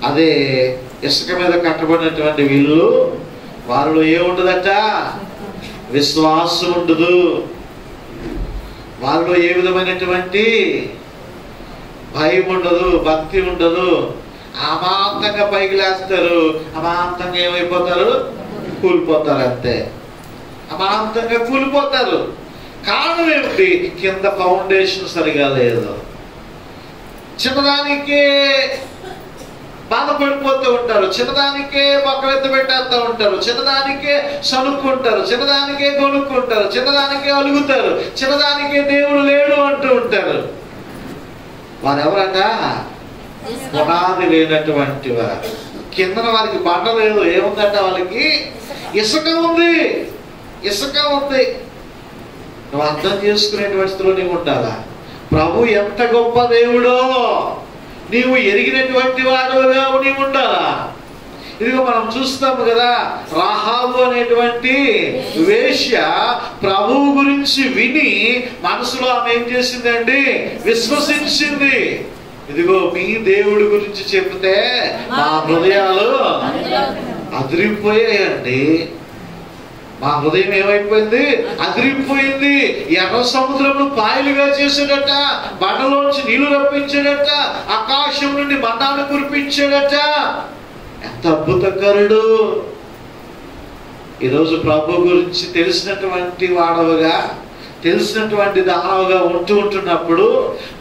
అదే ఇసుక మీద కట్టబడినటువంటి ఇల్లు, వారిలో ఏముండదట? విశ్వాసం ఉండదు. వారిలో ఏ విధమైనటువంటి భయం ఉండదు, భక్తి ఉండదు. అమాంతంగా పైకి లేస్తారు, అమాంతంగా ఏమైపోతారు? కూలిపోతారు. అంతే, అమాంతంగా కూలిపోతారు. కారణం ఏమిటి? కింద ఫౌండేషన్ సరిగా లేదు. చిన్నదానికే బాధపడిపోతూ ఉంటారు, చిన్నదానికే మొక్కలెత్త పెట్టేస్తూ ఉంటారు, చిన్నదానికే సనుక్కుంటారు, చిన్నదానికే కొనుక్కుంటారు, చిన్నదానికే అలుగుతారు, చిన్నదానికే దేవుడు లేడు అంటూ ఉంటారు. వారెవరట? పునాది లేనటువంటి వారు. కిందన వారికి బండ లేదు. ఏముందంట? వాళ్ళకి ఇసుక ఉంది. ఇసుక ఉంది. నువ్వు అర్థం చేసుకునేటువంటి స్థితిలో నీవు ఉండాలా? ప్రభు ఎంత గొప్ప దేవుడో నీవు ఎరిగినటువంటి వాడుగా నీవు ఉండాలా? ఇదిగో మనం చూస్తాము కదా, రాహాబు అనేటువంటి వేశ్య ప్రభువు గురించి విని మనసులో ఆమె ఏం చేసిందండి? విశ్వసించింది. ఇదిగో మీ దేవుడి గురించి చెప్తే మా హృదయాలు అదిరిపోయాయండి. మా హృదయం ఏమైపోయింది? అదిరిపోయింది. ఎర్ర సముద్రంలో పాయలుగా చేసాడట, బండలోంచి నీళ్లు రప్పించాడట, ఆకాశం నుండి మన్నాను కురిపించాడట. ఎంత అద్భుతకరుడు! ఈరోజు ప్రభు గురించి తెలిసినటువంటి వాడవుగా, తెలిసినటువంటి దానవుగా ఉంటున్నప్పుడు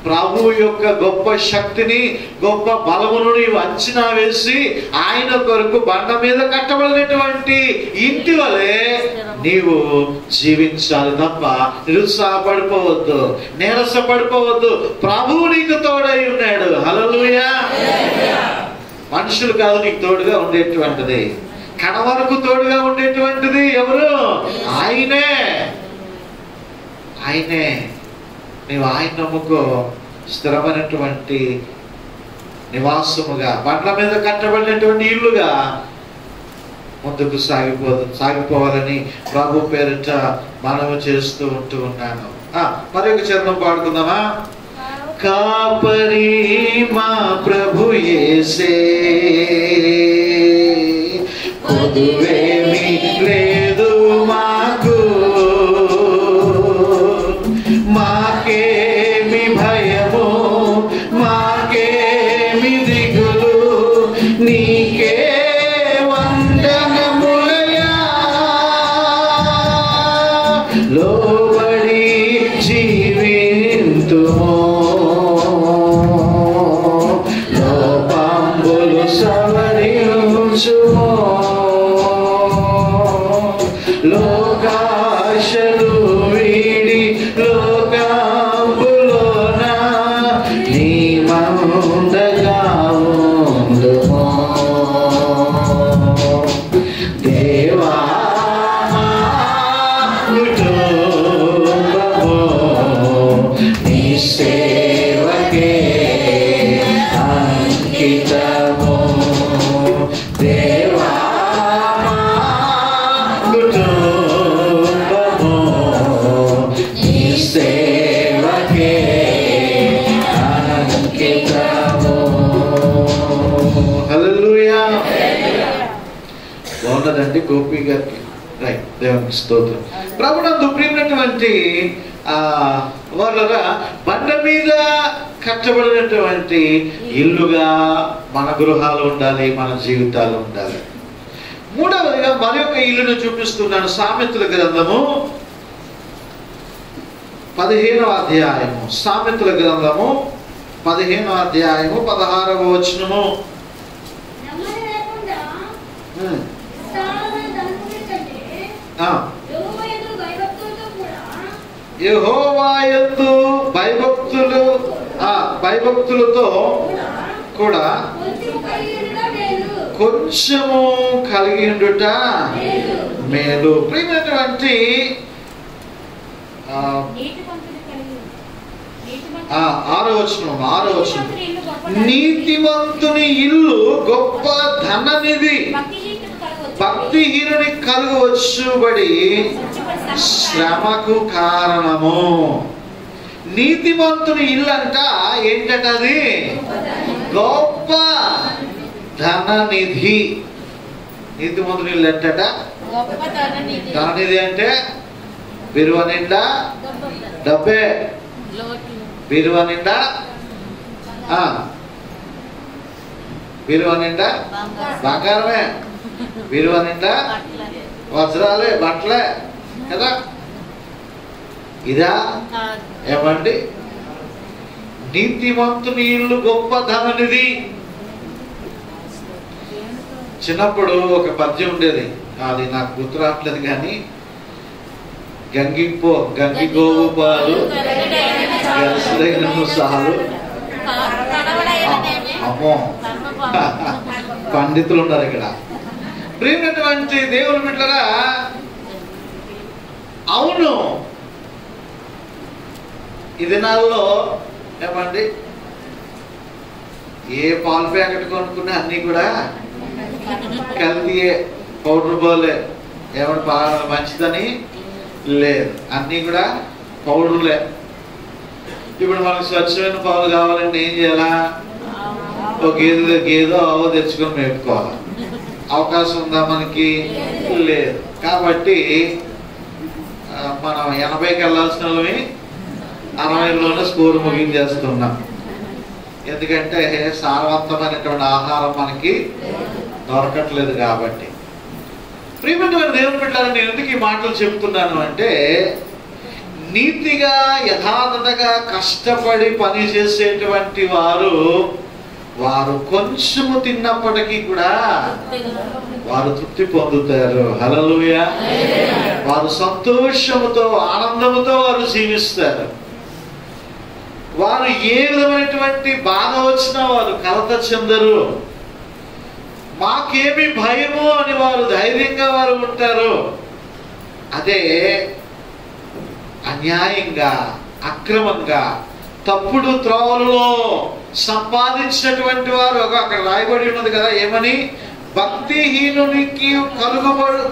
ప్రభు యొక్క గొప్ప శక్తిని, గొప్ప బలమును నీవు అంచనా వేసి ఆయన కొరకు బండ మీద కట్టబడినటువంటి ఇంటి వలె నీవు జీవించాలి తప్ప నిరుత్సాహపడిపోవద్దు, నీరసపడిపోవద్దు. ప్రభువు నీకు తోడై ఉన్నాడు. హల్లెలూయా. మనుషులు కాదు నీకు తోడుగా ఉండేటువంటిది, కడ వరకు తోడుగా ఉండేటువంటిది ఎవరు? ఆయనే. ఆయనే. నీవు ఆయన నమ్ముకో. స్థిరమైనటువంటి నివాసముగా, బండ్ల మీద కట్టబడినటువంటి ఇల్లుగా ముందుకు సాగిపోవాలని ప్రభు పేరిట మనము చేస్తూ ఉన్నాను. మరి ఒక చరణం పాడుకుందామా? కాపరి మా ప్రభు యేసే, కొదువేమీ లేదు మాకు, మాకేమి భయము, మాకేమి దిగులు, నీకే వందనములయా. లోబడి జీవింతుము, లోపంబులు సవరించుము, లోకాశలు వీడి లోకంబులోన నీ మందగా ఉందుము. దేవా కుటుంబము నీ సేవకే అంకితము. దేవా కుటుంబము హల్లెలూయా. బాగున్నదండి గోపి గారికి. రైట్, దేవునికి స్తోత్రం. ప్రభునందు ప్రియమైనటువంటి వాళ్ళరా, బండ మీద కట్టబడినటువంటి ఇల్లుగా మన గృహాలు ఉండాలి, మన జీవితాలు ఉండాలి. మూడవదిగా మరి ఒక ఇల్లును చూపిస్తున్నాను. సామెతల గ్రంథము 15వ అధ్యాయము. సామెతల గ్రంథము 15వ అధ్యాయము 16వ వచనము. యెహోవాయందు భయభక్తులతో కూడా కొంచెము కలిగి ఉండుట మేలు. ప్రియమైనటువంటి 6వ వచనం. నీతిమంతుని ఇల్లు గొప్ప ధననిధి, భక్తిహీనుని కలుగవచ్చుబడి శ్రమకు కారణము. నీతిమంతుని ఇల్లు అంట ఏంటట? అది గొప్ప ధననిధి. నీతిమంతుని ఇల్లు అంటట ధననిధి అంటే బిరువ నిండా డబ్బే, బిరువ నిండా బంగారమే, బిరువ నిండా వజ్రాలే, బట్టలే కదా. ఇదా ఏమండి? నీతిమంతుని ఇల్లు గొప్ప ధననిధి. చిన్నప్పుడు ఒక పద్యం ఉండేది, అది నాకు గుర్తు రావట్లేదు కానీ, గంగి గోవు పాలు సాలు. అమ్మో, పండితులు ఉన్నారు ఇక్కడ. ప్రియమైనటువంటి దేవుని బిడ్డలారా, అవును, ఈ దినాల్లో ఏమండి ఏ పాలు ప్యాకెట్ కొనుక్కున్నా అన్ని కూడా కల్తీయే, పౌడర్ పోలే. ఏమంటే బాగా మంచిదని లేదు, అన్నీ కూడా పౌడర్లే. ఇప్పుడు మనకు స్వచ్ఛమైన పాలు కావాలంటే ఏం చేయాలా? ఒక గేదో ఆవో తెచ్చుకొని మేపుకోవాలి. అవకాశం ఉందా మనకి? లేదు. కాబట్టి మనం 80కి వెళ్ళాల్సిన వాళ్ళని 60లోనే స్కోర్ ముగించేస్తున్నాం. ఎందుకంటే సారవంతమైనటువంటి ఆహారం మనకి దొరకట్లేదు కాబట్టి. ప్రియమైన దేవుని బిడ్డలారా, నేను ఎందుకు ఈ మాటలు చెప్తున్నాను అంటే, నీతిగా యథార్థంగా కష్టపడి పని చేసేటువంటి వారు కొంచెము తిన్నప్పటికీ కూడా వారు తృప్తి పొందుతారు. హల్లెలూయా. వారు సంతోషముతో ఆనందముతో వారు జీవిస్తారు. వారు ఏ విధమైనటువంటి బాధ వచ్చినా వారు కలత చెందరు. మాకేమి భయము అని వారు ధైర్యంగా వారు ఉంటారు. అదే అన్యాయంగా, అక్రమంగా, తప్పుడు త్రోవలలో సంపాదించినటువంటి వారు, అక్కడ రాయబడి ఉన్నది కదా, ఏమని? భక్తిహీనునికి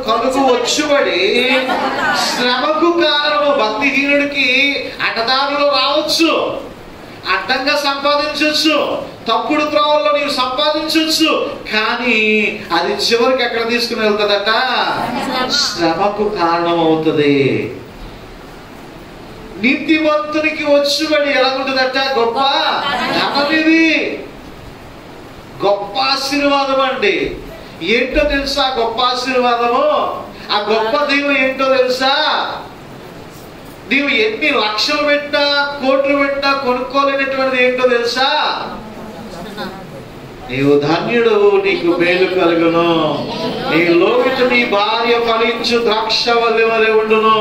కలుగు వచ్చుబడి శ్రమకు కారణము. భక్తిహీనుడికి అడ్డదారులు రావచ్చు, అడ్డంగా సంపాదించవచ్చు, తప్పుడు త్రోవల్లో నీవు సంపాదించవచ్చు, కానీ అది చివరికి ఎక్కడ తీసుకుని వెళ్తుందట? శ్రమకు కారణం అవుతుంది. నీతిమంతునికి వచ్చుబడి ఎలా ఉంటుందట? గొప్ప ధననిధి, గొప్ప ఆశీర్వాదం అండి. ఏంటో తెలుసా గొప్ప ఆశీర్వాదము? ఆ గొప్ప దీవెన ఏంటో తెలుసా? నీవు ఎన్ని లక్షలు పెట్టినా, కోట్లు పెట్టినా కొనుక్కోలేనటువంటిది ఏంటో తెలుసా? నీవు ధన్యుడు, నీకు మేలు కలుగును. నీ లోకిట నీ భార్య ఫలించు ద్రాక్ష వలె ఉండును.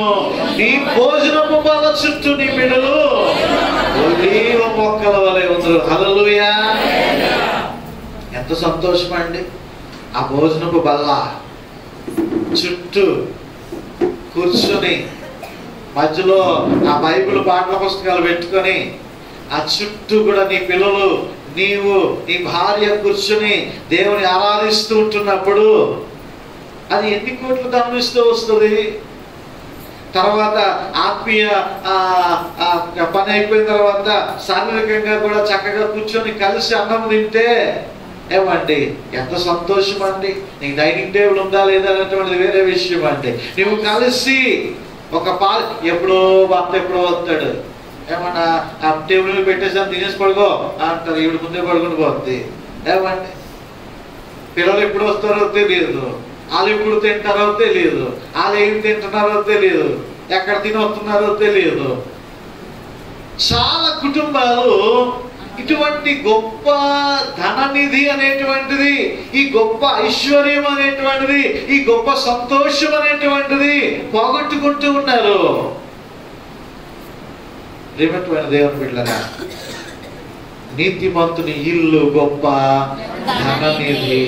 నీ భోజనము బల్ల చుట్టూ నీ బిడ్డలు ఒలీవ మొక్కల వలె ఉందరు. హల్లెలూయా. ఎంత సంతోషం అండి! ఆ భోజనపు బల్ల చుట్టూ కూర్చొని, మధ్యలో ఆ బైబిల్ పాఠ్య పుస్తకాలు పెట్టుకొని, ఆ చుట్టూ కూడా నీ పిల్లలు, నీవు, నీ భార్య కూర్చొని దేవుని ఆరాధిస్తూ ఉంటున్నప్పుడు అది ఎన్ని కోట్లు గమనిస్తూ వస్తుంది. తర్వాత ఆత్మీయ పని అయిపోయిన తర్వాత శారీరకంగా కూడా చక్కగా కూర్చొని కలిసి అన్నం తింటే ఏమండి ఎంత సంతోషం అండి. నీకు డైనింగ్ టేబుల్ ఉందా లేదా అనేటువంటిది వేరే విషయం అండి. నువ్వు కలిసి ఒక ఎప్పుడో భర్త ఎప్పుడో వస్తాడు, ఏమన్నా ఆ టేబుల్ మీద పెట్టేసాను తినేసి పడుకో అంటారు, ఈవిడ ముందే పడుకుని పోద్ది. ఏమండి పిల్లలు ఎప్పుడు వస్తారో తెలియదు, వాళ్ళు ఎప్పుడు తింటారో తెలియదు, వాళ్ళు ఏం తింటున్నారో తెలియదు, ఎక్కడ తిని వస్తున్నారో తెలియదు. చాలా కుటుంబాలు ఇటువంటి గొప్ప ధననిధి అనేటువంటిది, ఈ గొప్ప ఐశ్వర్యం అనేటువంటిది, ఈ గొప్ప సంతోషం అనేటువంటిది పోగొట్టుకుంటూ ఉన్నారు. ప్రియమైన దేవుని బిడ్డలారా, నీతిమంతుని ఇల్లు గొప్ప ధననిధి.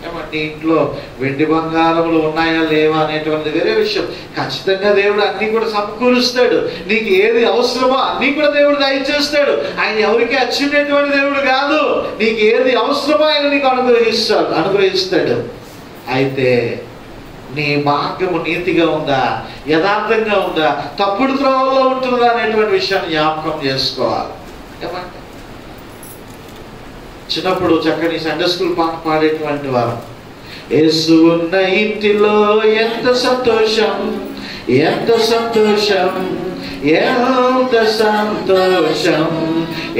ఏమంటే ఇంట్లో వెండి బంగారములు ఉన్నాయా లేవా అనేటువంటిది వేరే విషయం. ఖచ్చితంగా దేవుడు అన్ని కూడా సమకూరుస్తాడు. నీకు ఏది అవసరమో అన్ని కూడా దేవుడు దయచేస్తాడు. ఆయన ఎవరికి అచ్చునేటువంటి దేవుడు కాదు. నీకు ఏది అవసరమో ఆయన నీకు అనుగ్రహిస్తాడు. అయితే నీ మార్గము నీతిగా ఉందా, యథార్థంగా ఉందా, తప్పుడు త్రోవల్లో ఉంటుందా అనేటువంటి విషయాన్ని జ్ఞాపకం చేసుకోవాలి. ఏమంటే చిన్నప్పుడు చక్కని సండే స్కూల్ పాట పాడేటువంటి వారు, యేసు ఉన్న ఇంటిలో ఎంత సంతోషం, ఎంత సంతోషం, ఎంత సంతోషం.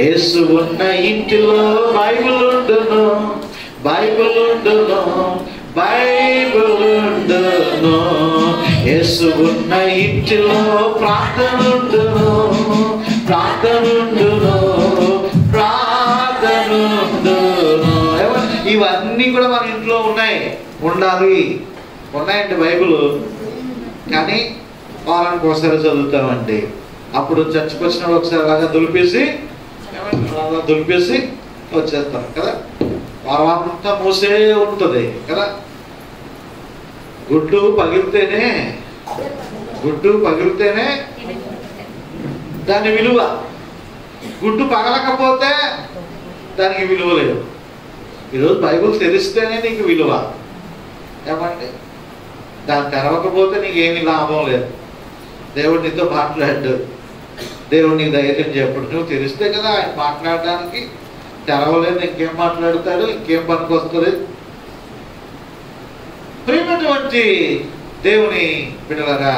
యేసు ఉన్న ఇంటిలో బైబిల్ ఉండును, బైబిల్ ఉండును, బైబిల్ ఉండును. యేసు ఉన్న ఇంటిలో ప్రార్థన ఉండును, ప్రార్థన ఉండును, ప్రార్థన ఉండును. ఇవన్నీ కూడా మన ఇంట్లో ఉండాలి, ఉన్నాయండి బైబిల్. కానీ వారానికి ఒకసారి చదువుతామండి. అప్పుడు చర్చకు వచ్చిన ఒకసారి అలాగా దులిపేసి వచ్చేస్తాం కదా. వారం అంతా మూసే ఉంటుంది కదా. గుడ్డు పగిలితేనే దాని విలువ. గుడ్డు పగలకపోతే దానికి విలువ లేదు. ఈరోజు బైబిల్ తెలిస్తేనే నీకు విలువ. ఏమంటే దాన్ని తెరవకపోతే నీకేమీ లాభం లేదు. దేవుడు నీతో మాట్లాడు, దేవుడు నీకు ధైర్యం చెప్పడు. నువ్వు తెలిస్తే కదా ఆయన మాట్లాడడానికి. తెరవలేదు ఇంకేం మాట్లాడతాడు, ఇంకేం పనికి వస్తుంది. ప్రియమైనటువంటి దేవుని బిడ్డలారా,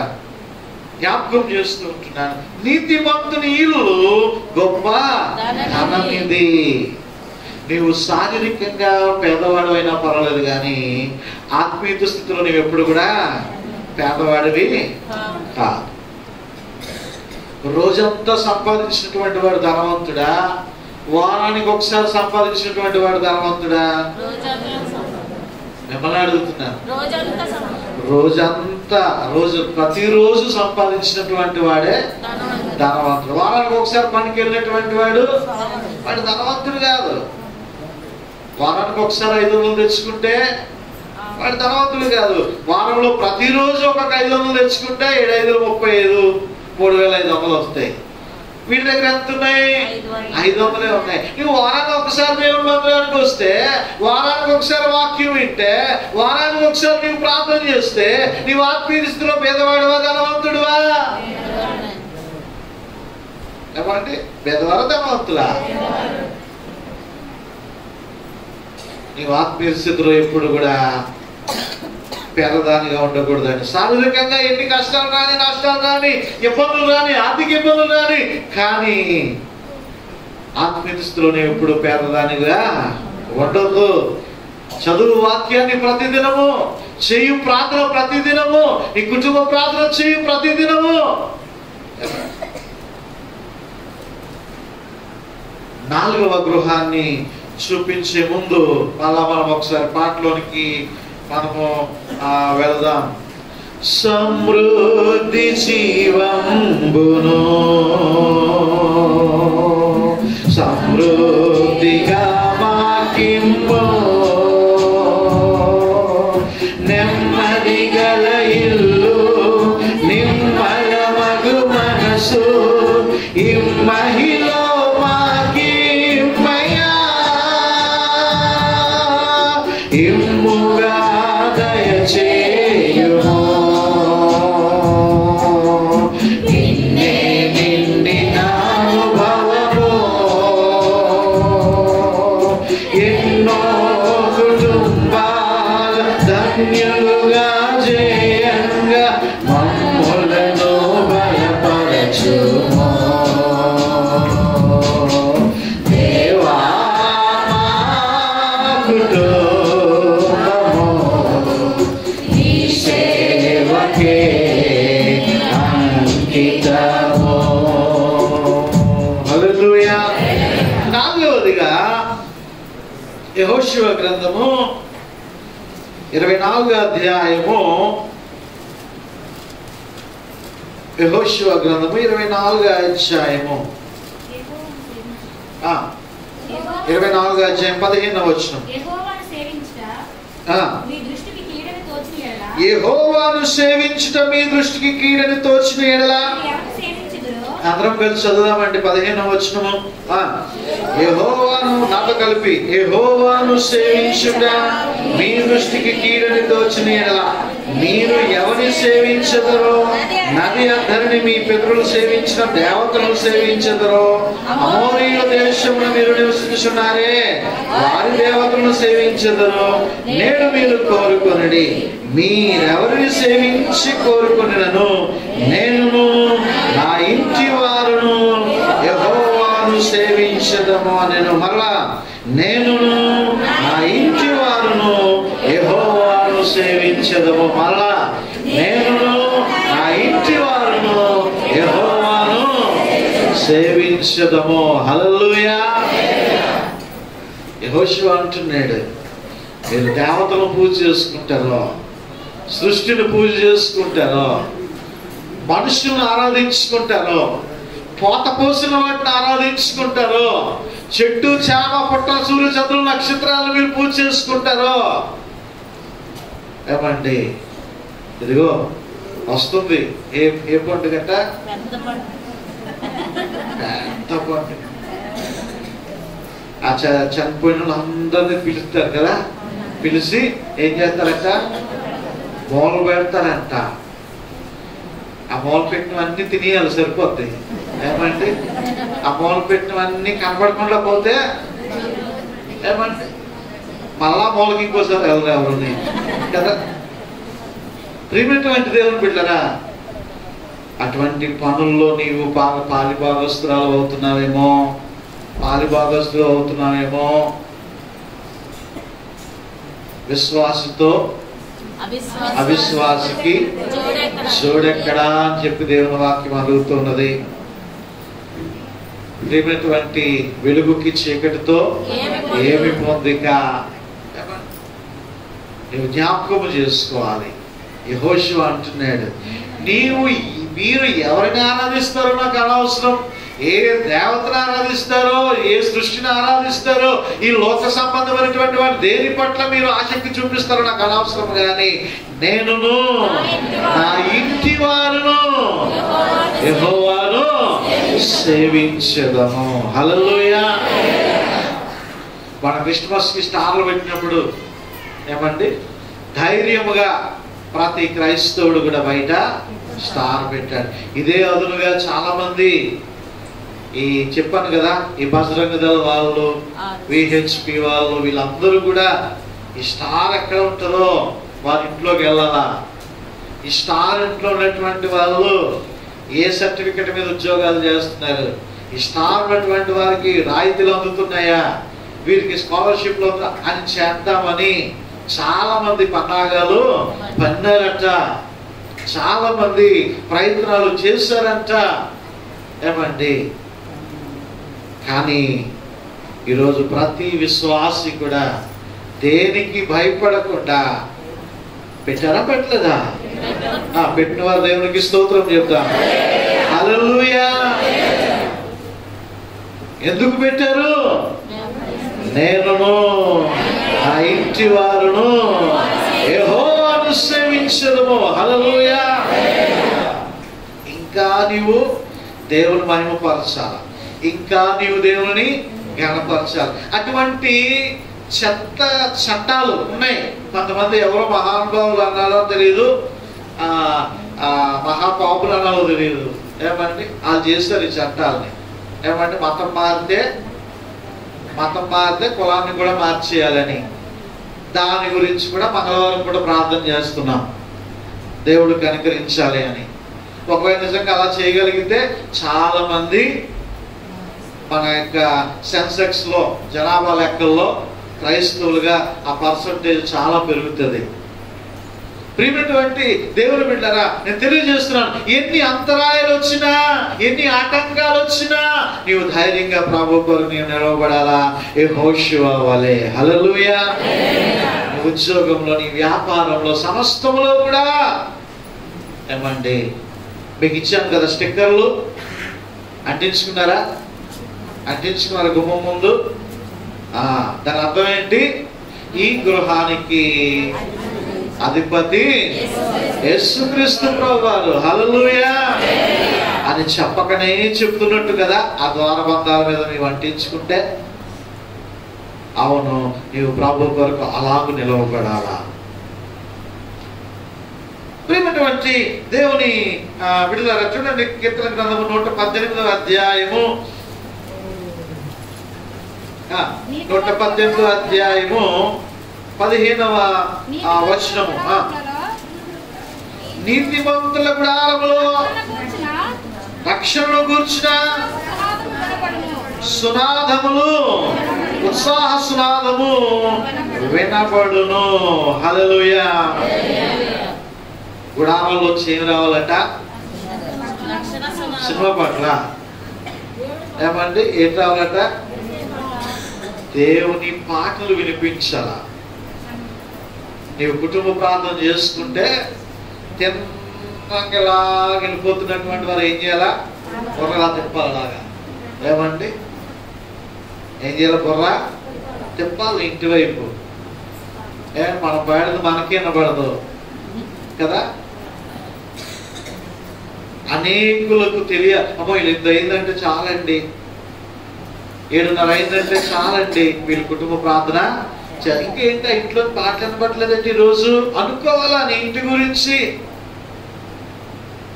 జ్ఞాపకం చేస్తూ ఉంటున్నాను, నీతిమంతుని ఇల్లు గొప్ప ధననిధి. నీవు శారీరకంగా పేదవాడు అయినా పర్వాలేదు, కానీ ఆత్మీయ స్థితిలో నీవు ఎప్పుడు కూడా పేదవాడివి కాదు. రోజంతా సంపాదించినటువంటి వాడు ధనవంతుడా, వారానికి ఒకసారి సంపాదించినటువంటి వాడు ధనవంతుడా? మిమ్మల్ని అడుగుతున్నాను. ప్రతిరోజు సంపాదించినటువంటి వాడే ధనవంతుడు. వారానికి ఒకసారి పనికి వెళ్ళినటువంటి వాడు ధనవంతుడు కాదు. వారానికి ఒకసారి 500 తెచ్చుకుంటే వాడు ధనవంతుడు కాదు. వారంలో ప్రతిరోజు ఒక 500 తెచ్చుకుంటే 7 35 3500 వస్తాయి. వీడి దగ్గర ఎంత ఉన్నాయి? 500 ఉన్నాయి. నువ్వు వారానికి ఒకసారి దేవుడి మందిరానికి వస్తే, వారానికి ఒకసారి వాక్యం వింటే, వారానికి ఒకసారి నీవు ప్రార్థన చేస్తే, నీవు ఆత్మీయ స్థితిలో పేదవాడువా ధనవంతుడువా? ఏమంటే పేదవారు ధనవంతులా? నీవు ఆత్మీయ స్థితిలో ఎప్పుడు కూడా పేదదానిగా ఉండకూడదని. శారీరకంగా ఎన్ని కష్టాలు రాని, నష్టాలు రాని, ఇబ్బందులు రాని, ఆర్థిక ఇబ్బందులు రాని, కానీ ఆత్మీయ స్థితిలోనే ఎప్పుడు పేదదానిగా ఉండదు. చదువు వాక్యాన్ని ప్రతిదినము, చేయు ప్రార్థన ప్రతిదినము, నీ కుటుంబ ప్రార్థన చేయు ప్రతిదినము. 4వ గృహాన్ని చూపించే ముందు మళ్ళా మనం ఒకసారి పాటలోనికి మనము వెళదాం. సమృద్ధి జీవంబును సమృద్ధిగా మాకింపు, నెమ్మది గల ఇల్లు, నిమ్మలమగు మనసు, ఇమ్మహిలో మాకింపయా, ఇమ్ముగా దయచేయుము. నిన్నే నిండిన అనుభవము, ఎన్నో ధన్యులుగా జయంగా మమ్ములను బలపరచుము దేవా మా కుటుంబము నీ సేవకే అంకితము. హల్లెలూయా. నాలుగవదిగా యెహోషువ గ్రంథము 24వ అధ్యాయము, యెహోషువ గ్రంథము 24వ అధ్యాయము 24వ అధ్యాయం 15వ వచనం. యెహోవాను సేవించుట మీ దృష్టికి కీడని తోచిన ఎడల అందరం కలిసి చదువుదామండి. 15వ వచనము. యెహోవాను నాతో కలిపి, యెహోవాను సేవించుట మీ దృష్టికి కీడని తోచిన ఎడల మీరు ఎవరిని సేవించదరో, నది అందరిని మీ పితరులు సేవించిన దేవతలను సేవించదరో, అమోరీయుల దేశమును మీరు నివసించున్నారే వారి దేవతలను సేవించదరో నేడు మీరు కోరుకొనుడి. మీరెవరిని సేవించి కోరుకొనినను నేనును నా ఇంటి వారును యెహోవాను సేవించదము అనెను. మరలా నేనును నా ఇంటి వారును యెహోవాను సేవించదము. మరలా నేనును నా ఇంటి వారును యెహోవాను సేవించదము. హల్లెలూయా. యెహోషువ అంటున్నాడు, మీరు దేవతలను పూజ చేసుకుంటారో, సృష్టిని పూజ చేసుకుంటారో, మనుషులను ఆరాధించుకుంటారో, పోత పోసిన వాటిని ఆరాధించుకుంటారో, చెట్టు చేమ పుట్ట సూర్య చంద్రుల నక్షత్రాలు మీరు పూజ చేసుకుంటారో, ఏమండి ఇదిగో వస్తుంది ఏ ఏ పండుగ అంట? పెద్ద పండుగ. ఆ చనిపోయిన అందరినీ పిలుస్తారు కదా, పిలిచి ఏం చేస్తారంట? మూలలు పెడతారంట. ఆ మూల పెట్టినవన్నీ తినేయాలి, సరిపోద్ది. ఏమండి ఆ మూల పెట్టినవన్నీ కనపడకుండా పోతే ఏమండి మళ్ళా మూలకి ఇంకోసారి ఎవరిని కదా. ప్రియమైనటువంటి దేవుని బిడ్డలారా, అటువంటి పనుల్లో నీవు పాలిభాగస్తురాలు అవుతున్నావేమో. విశ్వాసతో అవిశ్వాసికి చూడెక్కడా అని చెప్పి దేవుని వాక్యం అడుగుతున్నది. ప్రియమైనటువంటి వెలుగుకి చీకటితో ఏమి పొందిక నువ్వు జ్ఞాపకము చేసుకోవాలి. యెహోషువ అంటున్నాడు, మీరు ఎవరిని ఆరాధిస్తారో నాకు అనవసరం, ఏ దేవతను ఆరాధిస్తారో, ఏ సృష్టిని ఆరాధిస్తారో, ఈ లోక సంబంధమైనటువంటి వాటి దేని పట్ల మీరు ఆసక్తి చూపిస్తారో నాకు అనవసరం, కానీ నేనును నా ఇంటి వారును యెహోవాను సేవించదము. హల్లెలూయా. మన క్రిస్మస్ కి స్టార్లు పెట్టినప్పుడు ఏమండి ధైర్యముగా ప్రతి క్రైస్తవుడు కూడా బయట స్టార్ పెట్టాడు. ఇదే అదునుగా చాలా మంది ఈ చెప్పాను కదా, ఈ బజరంగ దళ వాళ్ళు, విహెచ్పి వాళ్ళు, వీళ్ళందరూ కూడా ఈ స్టార్ ఎక్కడ ఉంటుందో వారి ఇంట్లోకి వెళ్ళాలా. ఈ స్టార్ ఇంట్లో ఉన్నటువంటి వాళ్ళు ఏ సర్టిఫికెట్ మీద ఉద్యోగాలు చేస్తున్నారు, ఈ స్టార్ ఉన్నటువంటి వారికి రాయితీలు అందుతున్నాయా, వీరికి స్కాలర్షిప్లు అని చేద్దామని చాలా మంది పన్నాగాలు పన్నారట, చాలా మంది ప్రయత్నాలు చేశారంట. ఏమండి కానీ ఈరోజు ప్రతి విశ్వాసి కూడా దేనికి భయపడకుండా పెట్టారా పెట్టలేదా? పెట్టిన వారు దేవునికి స్తోత్రం చెప్తాం. హల్లెలూయా. ఎందుకు పెట్టారు? నేనును నా ఇంటి వారును యెహోవాను సేవించదము. హల్లెలూయా. ఇంకా నీవు దేవుని మహిమపరచాలి, ఇంకా నీవు దేవుని ఘనపరచాలి. అటువంటి చెత్త చట్టాలు ఉన్నాయి. కొంతమంది ఎవరో మహానుభావులు అన్నారో తెలియదు, మహాపాపులు అన్నారో తెలియదు. ఏమండి వాళ్ళు చేస్తారు ఈ చట్టాలని. ఏమంటే మతం మారితే కులాన్ని కూడా మార్చేయాలని. దాని గురించి కూడా మంగళవారం కూడా ప్రార్థన చేస్తున్నాం, దేవుడు కనికరించాలి అని. ఒకవేళ నిజంగా అలా చేయగలిగితే చాలా మంది మన యొక్క సెన్సెక్స్ లో జనాభా లెక్కల్లో క్రైస్తవులుగా ఆ పర్సంటేజ్ చాలా పెరుగుతుంది. ప్రియమైనటువంటి దేవుని బిడ్డలారా, నేను తెలియజేస్తున్నాను, ఎన్ని అంతరాయాలు వచ్చినా, ఎన్ని ఆటంకాలు వచ్చినా నీవు ధైర్యంగా ప్రభు కొరకు నీవు నిలవబడాలా, యెహోషువ వలె. హల్లెలూయా. నీ ఉద్యోగంలో, నీ వ్యాపారంలో, సమస్తములో కూడా ఏమండి, మీకు ఇచ్చాను కదా స్టిక్కర్లు, అంటించుకున్నారా? అంటించుకున్నారా గుమ్మం ముందు? దాని అర్థం ఏంటి? ఈ గృహానికి అధిపతి యేసుక్రీస్తు ప్రభువారు. హల్లెలూయా అని చెప్పకనే చెప్తున్నట్టు కదా. ఆ ద్వారబంధాల మీద నీవు అంటించుకుంటే, అవును, నీవు ప్రభు కొరకు అలాగూ నిలవబడాలా. ప్రియమైనటువంటి దేవుని బిడ్డలారా, చూడండి, కీర్తన గ్రంథము 118వ అధ్యాయము 118వ అధ్యాయము 15వ వచనము. నీతిమంతుల గుడారములో రక్షణను గూర్చిన సునాదములు, ఉత్సాహ సునాదము వినబడును. హల్లెలూయా. గుడారాల్లో చేయం రావాలట, సినిమా పట్ల ఏమండి ఏం రావాలట? దేవుని పాటలు వినిపించాలా. నీవు కుటుంబ ప్రార్థన చేసుకుంటే తిన్నలా వెళ్ళిపోతున్నటువంటి వారు ఏం చేయాలా? బుర్రలా తిప్పాలలాగా. ఏమండి ఏం చేయాలి? బుర్ర తిప్పాలి ఇంటి వైపు. మన పాడదు మనకే వినబడదు కదా. అనేకులకు అమ్మో వీళ్ళు 8 అయిందంటే చాలండి, 7:30 అయిందంటే చాలండి, వీళ్ళ కుటుంబ ప్రార్థన ఇంకేంటి ఇంట్లో పాటలు వినపట్లేదంటే ఈరోజు అనుకోవాలా నీ ఇంటి గురించి.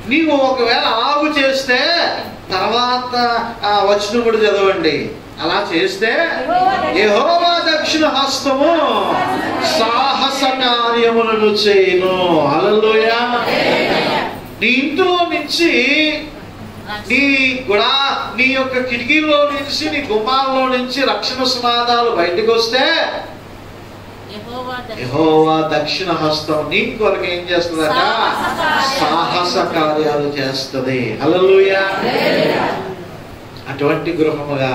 నీవు ఒకవేళ ఆగు చేస్తే తర్వాత వచనం కూడా చదవండి. అలా చేస్తే యెహోవా దక్షిణ హస్తము సాహస కార్యములను చేయును. హల్లెలూయా. నీ ఇంటిలో నుంచి, నీ యొక్క కిటికీలో నుంచి, నీ గుమ్మాల్లో నుంచి రక్షణ సునాదాలు బయటకు వస్తే యెహోవా దక్షిణ హస్తం నీ కొరకు ఏం చేస్తుందట? సాహస కార్యాలు చేస్తుంది. హల్లెలూయా. అటువంటి గృహముగా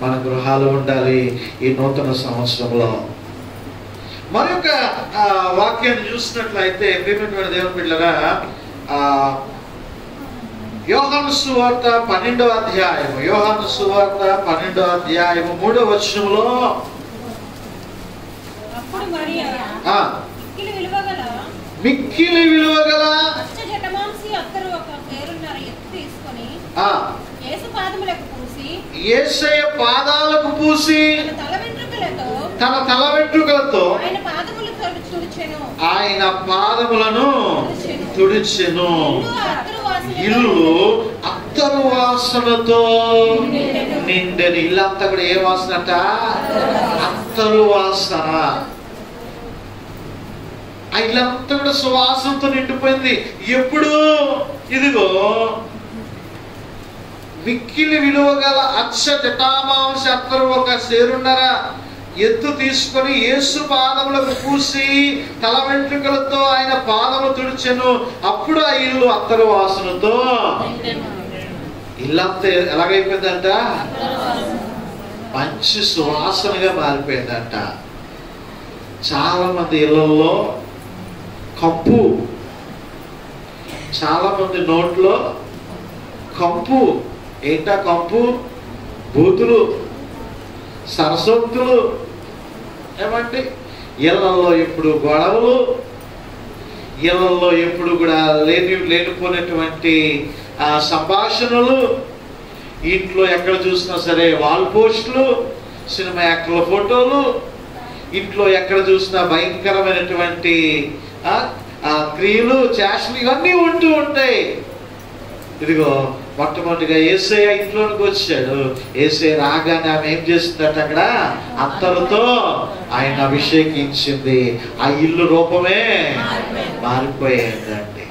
మన గృహాలు ఉండాలి ఈ నూతన సంవత్సరంలో. మరొక వాక్యాన్ని చూసినట్లయితే ప్రియమైనటువంటి దేవుని బిడ్డలారా, యోహాను సువార్త 12వ అధ్యాయము, యోహాను సువార్త 12వ అధ్యాయము 3వ వచనములో, మిక్కిలి విలువగల యేసయ్య పాదాలకు పూసి తన తల వెంట్రుకలతో ఆయన పాదములను తుడిచెను. ఇల్లు అత్తరు వాసనతో నిండెను. ఇల్లంతా కూడా ఏ వాసనట? అత్తరు వాసన. ఆ ఇల్లంతా కూడా సువాసనతో నిండిపోయింది. ఎప్పుడు? ఇదిగో మిక్కిలి విలువ గల అచ్చ జటామాంస అత్తరు ఒక సేరున్నర ఎత్తు తీసుకొని యేసు పాదములకు పూసి తల వెంట్రుకలతో ఆయన పాదము తుడిచెను. అప్పుడు ఆ ఇల్లు అత్తరు వాసనతో, ఇల్లంతా ఎలాగైపోయిందంట? మంచి సువాసనగా మారిపోయిందంట. చాలా మంది ఇళ్లలో కంపు, చాలా మంది నోట్లో కంపు. ఏంటా కంపు? బూతులు, సరసోక్తులు. ఏమంటే ఇళ్లలో ఎప్పుడు గొడవలు, ఇళ్లలో ఎప్పుడు కూడా లేనిపోయినటువంటి సంభాషణలు. ఇంట్లో ఎక్కడ చూసినా సరే వాల్ పోస్టులు, సినిమా యాక్టర్ల ఫోటోలు. ఇంట్లో ఎక్కడ చూసినా భయంకరమైనటువంటి క్రియలు, చేష్టలు ఇవన్నీ ఉంటూ ఉంటాయి. ఇదిగో మొట్టమొదటిగా యేసయ్య ఇంట్లోనికి వచ్చాడు. యేసయ్య రాగానే ఆమె ఏం చేస్తుందట, అక్కడ అత్తరుతో ఆయన అభిషేకించింది. ఆ ఇల్లు రూపమే మారిపోయిందండి.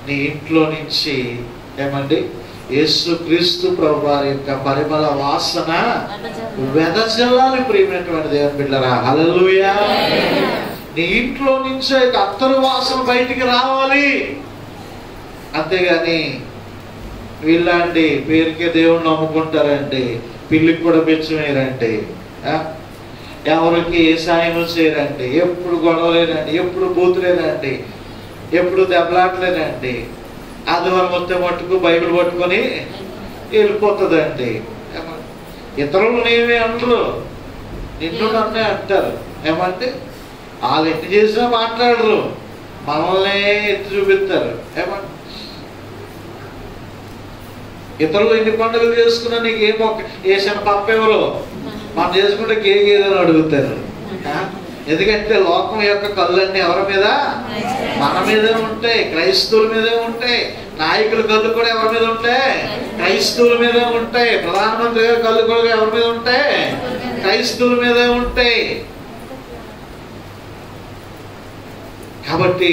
నీ ఇంట్లో నుంచి ఏమండి యేసుక్రీస్తు ప్రభువారి యొక్క పరిమళ వాసన వెదజల్లాలి. ప్రియమైనటువంటి దేవుని బిడ్డలారా, హల్లెలూయా. నీ ఇంట్లో నుంచి అత్తరు వాసన బయటికి రావాలి. అంతేగాని వీళ్ళండి పేరుకే దేవుణ్ణి నమ్ముకుంటారండి, పిల్లికి కూడా మెచ్చమేరండి, ఎవరికి ఏ సాయం చేయరండి, ఎప్పుడు గొడవలేనండి, ఎప్పుడు బూతులేనండి, ఎప్పుడు దెబ్బలాటలేనండి. ఆదివారం వస్తే మట్టుకు బైబిల్ పట్టుకొని వెళ్ళిపోతుందండి. ఇతరులు నేమే అంటారు, నిన్ను నన్నే అంటారు. ఏమంటే వాళ్ళు ఎన్ని చేసినా మాట్లాడరు, మనల్నే ఎత్తి చూపిస్తారు. ఏమంటే ఇతరులు ఎన్ని పండుగలు చేసుకున్నా నీకు ఏమో వేసిన పప్పు ఎవరు, మనం చేసుకుంటే కేక్ ఏదని అడుగుతారు. ఎందుకంటే లోకం యొక్క కళ్ళన్నీ ఎవరి మీద, మన మీదే ఉంటాయి, క్రైస్తవుల మీదే ఉంటాయి. నాయకుల కళ్ళు కూడా ఎవరి మీద ఉంటాయి, క్రైస్తవుల మీదే ఉంటాయి. ప్రధానమంత్రి గారి కళ్ళు కూడా ఎవరి మీద ఉంటాయి, క్రైస్తవుల మీదే ఉంటాయి. కాబట్టి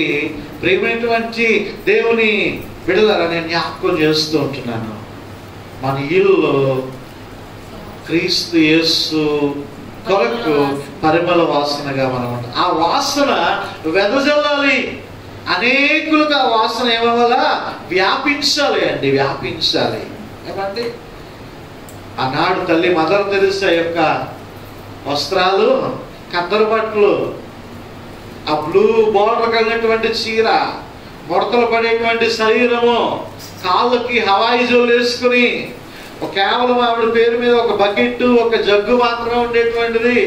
ప్రియమైనటువంటి దేవుని బిడ్డలారా, నేను జ్ఞాపకం చేస్తూ ఉంటున్నాను, మన ఇల్లు క్రీస్తు యేసు కొరకు పరిమళ వాసనగా మనం ఉంటాం. ఆ వాసన వెదజల్లాలి, అనేకులకు ఆ వాసన ఏమవ్వాలా, వ్యాపించాలి అండి, వ్యాపించాలి. ఏమంటే ఆనాడు తల్లి మదర్ తెరిసా యొక్క వస్త్రాలు, కద్దరు బట్టలు, ఆ బ్లూ బోర్డర్ కలిగినటువంటి చీర, ముడతలు పడేటువంటి శరీరము, కాళ్ళకి హవాయి జోలు వేసుకుని కేవలం ఆవిడ పేరు మీద ఒక బకెట్, ఒక జగ్గు మాత్రమే ఉండేటువంటిది,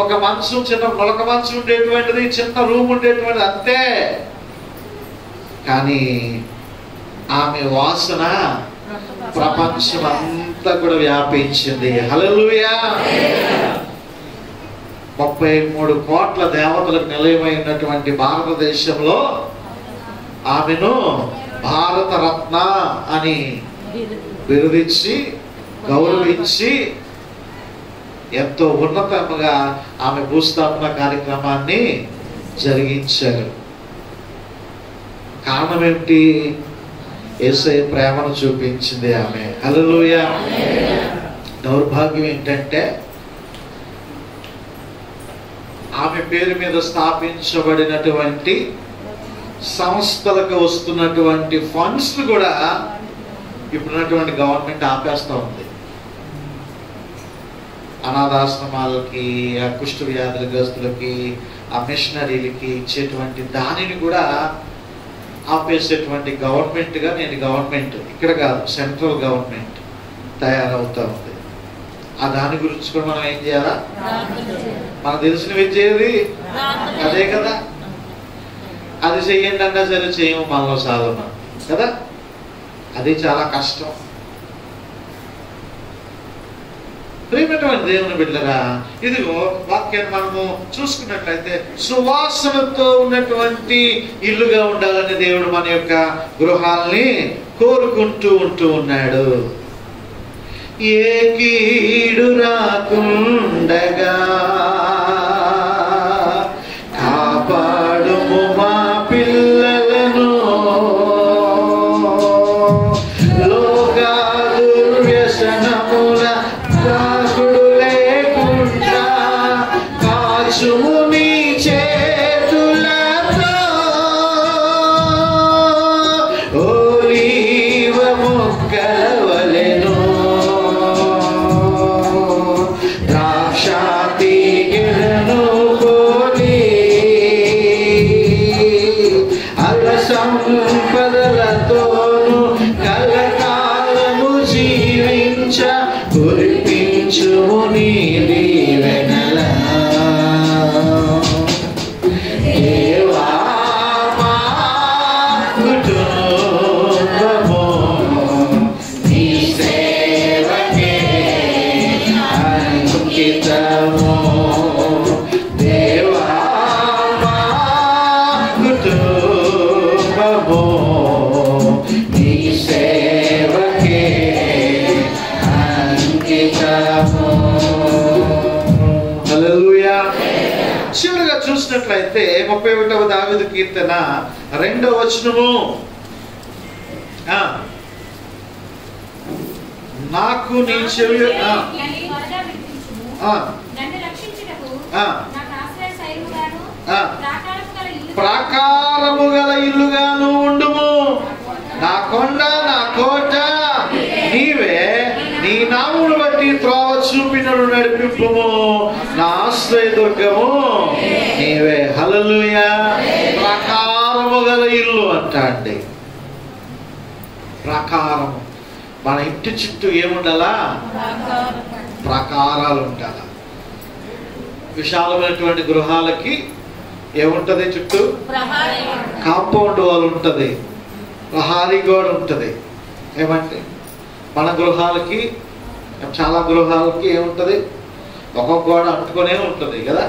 ఒక మంచం, చిన్న మొలక మంచం ఉండేటువంటిది, చిన్న రూమ్ ఉండేటువంటిది, అంతే. కానీ ఆమె వాసన ప్రపంచం అంతా కూడా వ్యాపించింది. హల్లెలూయా. 33 కోట్ల దేవతలకు నిలయమైనటువంటి భారతదేశంలో ఆమెను భారత రత్న అని బిరుదిచ్చి గౌరవించి ఎంతో ఉన్నతంగా ఆమె భూస్థాపన కార్యక్రమాన్ని జరిగించారు. కారణం ఏమిటి? యేసయ్య ప్రేమను చూపించింది ఆమె. హల్లెలూయా. దౌర్భాగ్యం ఏంటంటే ఆమె పేరు మీద స్థాపించబడినటువంటి సంస్థలకు వస్తున్నటువంటి ఫండ్స్ కూడా ఇప్పుడున్నటువంటి గవర్నమెంట్ ఆపేస్తూ ఉంది. అనాథాశ్రమాలకి, ఆ కుష్ఠ వ్యాధులకి, ఆ మిషనరీలకి ఇచ్చేటువంటి దానిని కూడా ఆపేసేటువంటి గవర్నమెంట్గా నేను గవర్నమెంట్ ఇక్కడ కాదు, సెంట్రల్ గవర్నమెంట్ తయారవుతూ ఉంది. ఆ దాని గురించి కూడా మనం ఏం చేయాలా? మనకు తెలిసినవి చేయాలి అదే కదా. అది చెయ్యండి అన్నా సరే చేయము మనలో సాధన కదా, అది చాలా కష్టం. ప్రియమైనటువంటి దేవుని బిడ్డలారా, ఇదిగో వాక్యాన్ని మనము చూసుకున్నట్లయితే సువాసనతో ఉన్నటువంటి ఇల్లుగా ఉండాలని దేవుడు మన యొక్క గృహాల్ని కోరుకుంటూ ఉన్నాడు. ఏ కీడు రాకుండగా కాపాడుము మా పిల్లలను, లోకాదుర్వ్యసనముల తాకుడు లేకుండా కాచుము నీ చేతులతో, ఒలీవ మొక్కల వలెను ద్రాక్షాతీగెలను పోలి అల సంపదలతోను కలకాలము జీవించ కురిపించుము నీ దీవెనల. హల్లెలూయా. చివరిగా చూసినట్లయితే 31వ దావీదు కీర్తన 2వ వచనము, నాకు నీ చెవి ప్రాకారము గల ఇల్లుగాను ఉండుము, నా కొండ నా కోట నీవే, నీ నామమును బట్టి త్రోవ చూపినను నడిపింపుము, నా ఆశ్రయదుర్గము నీవే. హల్లెలూయా. ప్రాకారము గల ఇల్లు అంట అండి. ప్రాకారము, మన ఇంటి చుట్టూ ఏముండాలా? ప్రాకారాలు ఉండాల. విశాలమైనటువంటి గృహాలకి ఏముంటది? చుట్టూ కాంపౌండ్ వాల్ ఉంటది, ప్రహారీ గోడ ఉంటది. ఏమంటే మన గృహాలకి, చాలా గృహాలకి ఏముంటది? ఒక్కొక్క గోడ అంటుకునే ఉంటది కదా.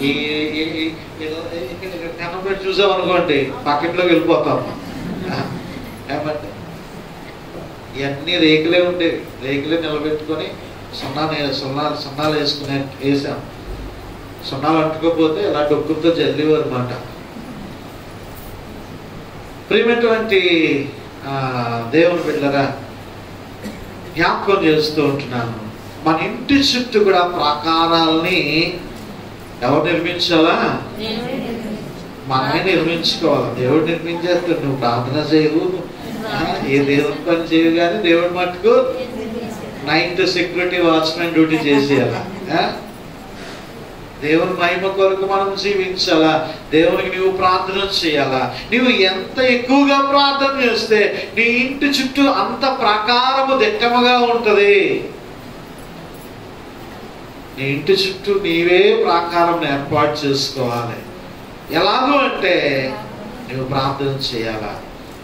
ఈ కన్నం పెట్టి చూసామనుకోండి, పక్కింట్లోకి వెళ్ళిపోతాం. ఏమంటే ఇవన్నీ రేకులే ఉండేవి, రేకులే నిలబెట్టుకొని సున్నాలు వేసాం. సున్నాలు అంటుకోపోతే ఇలా డొక్కులతో జల్లేవారు అన్నమాట. ప్రియమైనటువంటి దేవుని బిడ్డలారా, జ్ఞాపకం చేస్తూ ఉంటున్నాను, మన ఇంటి చుట్టూ కూడా ప్రాకారాలని ఎవరు నిర్మించాలా? మనమే నిర్మించుకోవాలి. దేవుడు నిర్మించేస్తాడు. నువ్వు ప్రార్థన చేయవు, ఏ దేవుని పని చేయవు, కానీ దేవుడి మట్టుకు నైట్ సెక్యూరిటీ వాచ్మెన్ డ్యూటీ చేసేయాలా. దేవుని మహిమ కొరకు మనం జీవించాలా. దేవునికి నువ్వు ప్రార్థన చేయాలా. నువ్వు ఎంత ఎక్కువగా ప్రార్థన చేస్తే నీ ఇంటి చుట్టూ అంత ప్రాకారము దిట్టముగా ఉంటది. నీ ఇంటి చుట్టూ నీవే ప్రాకారం ఏర్పాటు చేసుకోవాలి. ఎలాగో అంటే నువ్వు ప్రార్థన చేయాలా,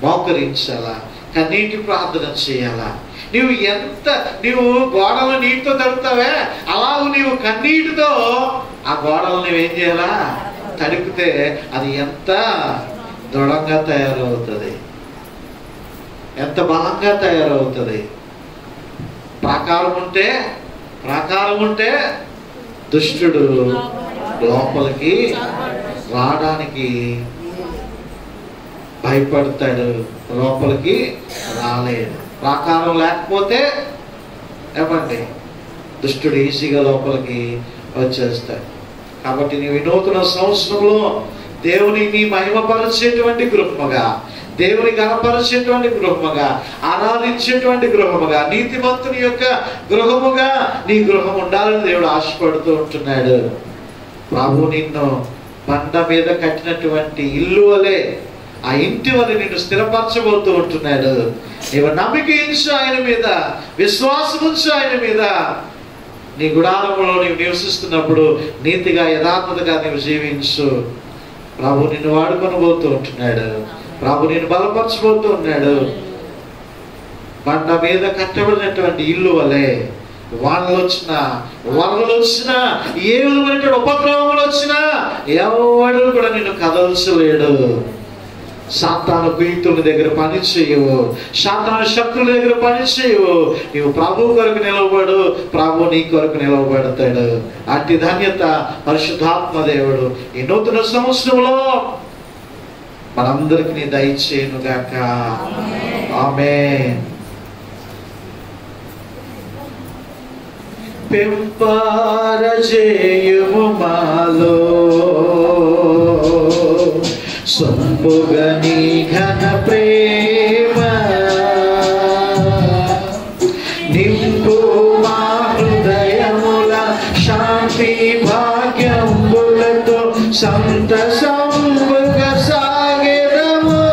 మోకరించాలా, కన్నీటి ప్రార్థన చేయాలా. నువ్వు గోడలు నీటితో తడుపుతావే, అలాగూ నీవు కన్నీటితో ఆ గోడలు నువ్వేం చేయాలా? తడిపితే అది ఎంత దృఢంగా తయారవుతుంది, ఎంత బలంగా తయారవుతుంది. ప్రాకారం ఉంటే దుష్టుడు లోపలికి రావడానికి భయపడతాడు, లోపలికి రాలేడు. ప్రాకారం లేకపోతే ఏమండి దుష్టుడు ఈజీగా లోపలికి వచ్చేస్తాడు. కాబట్టి నీ వినూతన సంవత్సరంలో దేవుని మహిమపరిచేటువంటి గృహముగా, దేవుని గణపరిచేటువంటి గృహముగా, ఆరాధించేటువంటి గృహముగా, నీతిమంతుని యొక్క గృహముగా నీ గృహం ఉండాలని దేవుడు ఆశపడుతూ ఉంటున్నాడు. ప్రభు నిన్ను బండ మీద కట్టినటువంటి ఇల్లు వలె, ఆ ఇంటి వలె నిన్ను స్థిరపరచబోతూ ఉంటున్నాడు. నీవు నమ్మికించు ఆయన మీద, విశ్వాసముంచు ఆయన మీద. నీ గుడారంలో నీవు నివసిస్తున్నప్పుడు నీతిగా, యథార్థతగా నీవు జీవించు. ప్రభు నిన్ను వాడుకొనబోతూ ఉంటున్నాడు. ప్రభు నిన్ను బలపరచబోతూ ఉన్నాడు. బండ మీద కట్టబడినటువంటి ఇల్లు వలె వానలు వచ్చినా, వరదలు వచ్చినా, ఏ విధమైనటువంటి ఉపద్రవములు వచ్చినా ఎవడు కూడా నిన్ను కదల్చలేడు. సాతాను కుయుక్తుల దగ్గర పని చేయవు, సాతాను శక్తుల దగ్గర పని చేయవు. నీవు ప్రభు కొరకు నిలవబడు, ప్రభు నీ కొరకు నిలవబడతాడు. అట్టి ధన్యత పరిశుద్ధాత్మ దేవుడు ఈ నూతన సంవత్సరంలో మనందరికి నీ దయచేయును గాక. ఆమేన్. పెంపారజేయుము మాలో సొంపుగా నీ ఘన ప్రేమ, నింపు మా హృదయముల శాంతి భాగ్యములతో సంతసంబుగా సాగెదము.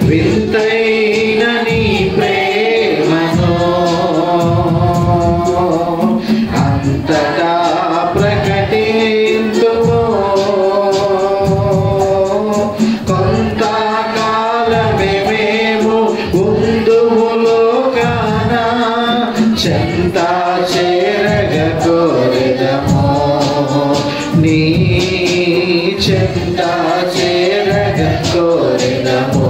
వింతైన నీ ప్రేమను అంతటా ప్రకటింతుము. కొంతకాలమే మేము ఉందుములో కాన చెంత చేరగ కోరెదము. నీ చెంత చేరగ కోరెదము.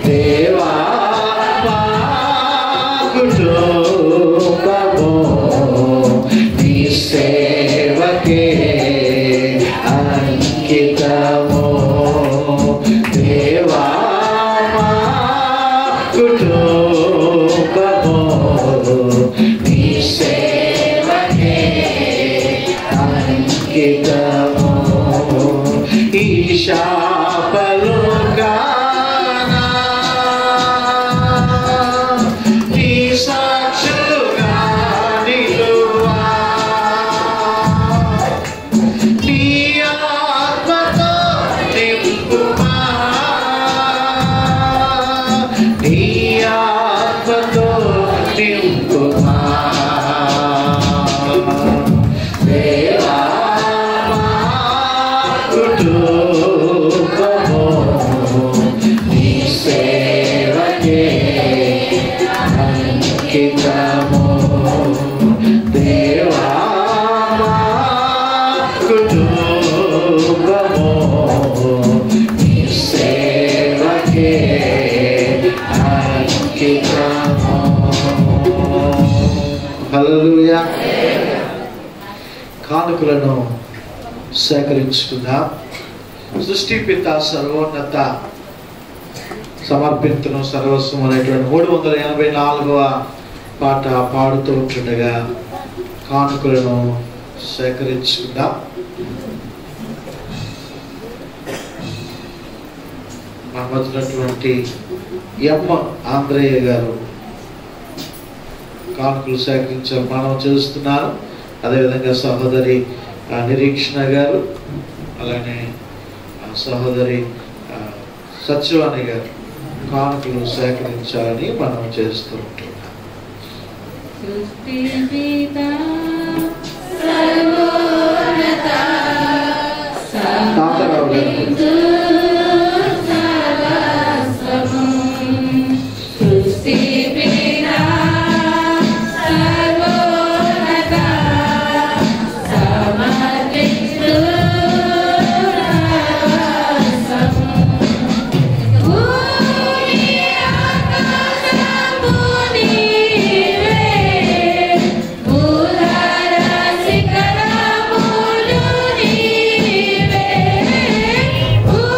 దేవా మాకుతో దేవా మా కుటుంబము నీ సేవకే అంకితము. హల్లెలూయా. కానుకలను సేకరించుకుందాం. సృష్టి పిత సర్వోన్నత సమర్పించును సర్వస్వం అనేటువంటి 384వ పాట పాడుతూ ఉంటుండగా కానుకలను సేకరించుకుందాం. మన మధ్యనటువంటి ఎమ్మ ఆంధ్రయ్య గారు కానుకలు సేకరించారు మనం చేస్తున్నారు. అదేవిధంగా సహోదరి నిరీక్షణ గారు, అలానే సహోదరి సత్యవాణి గారు కానుకలు సేకరించాలని మనం చేస్తూ ఉంటున్నాం. తాతారావు గారు Ooh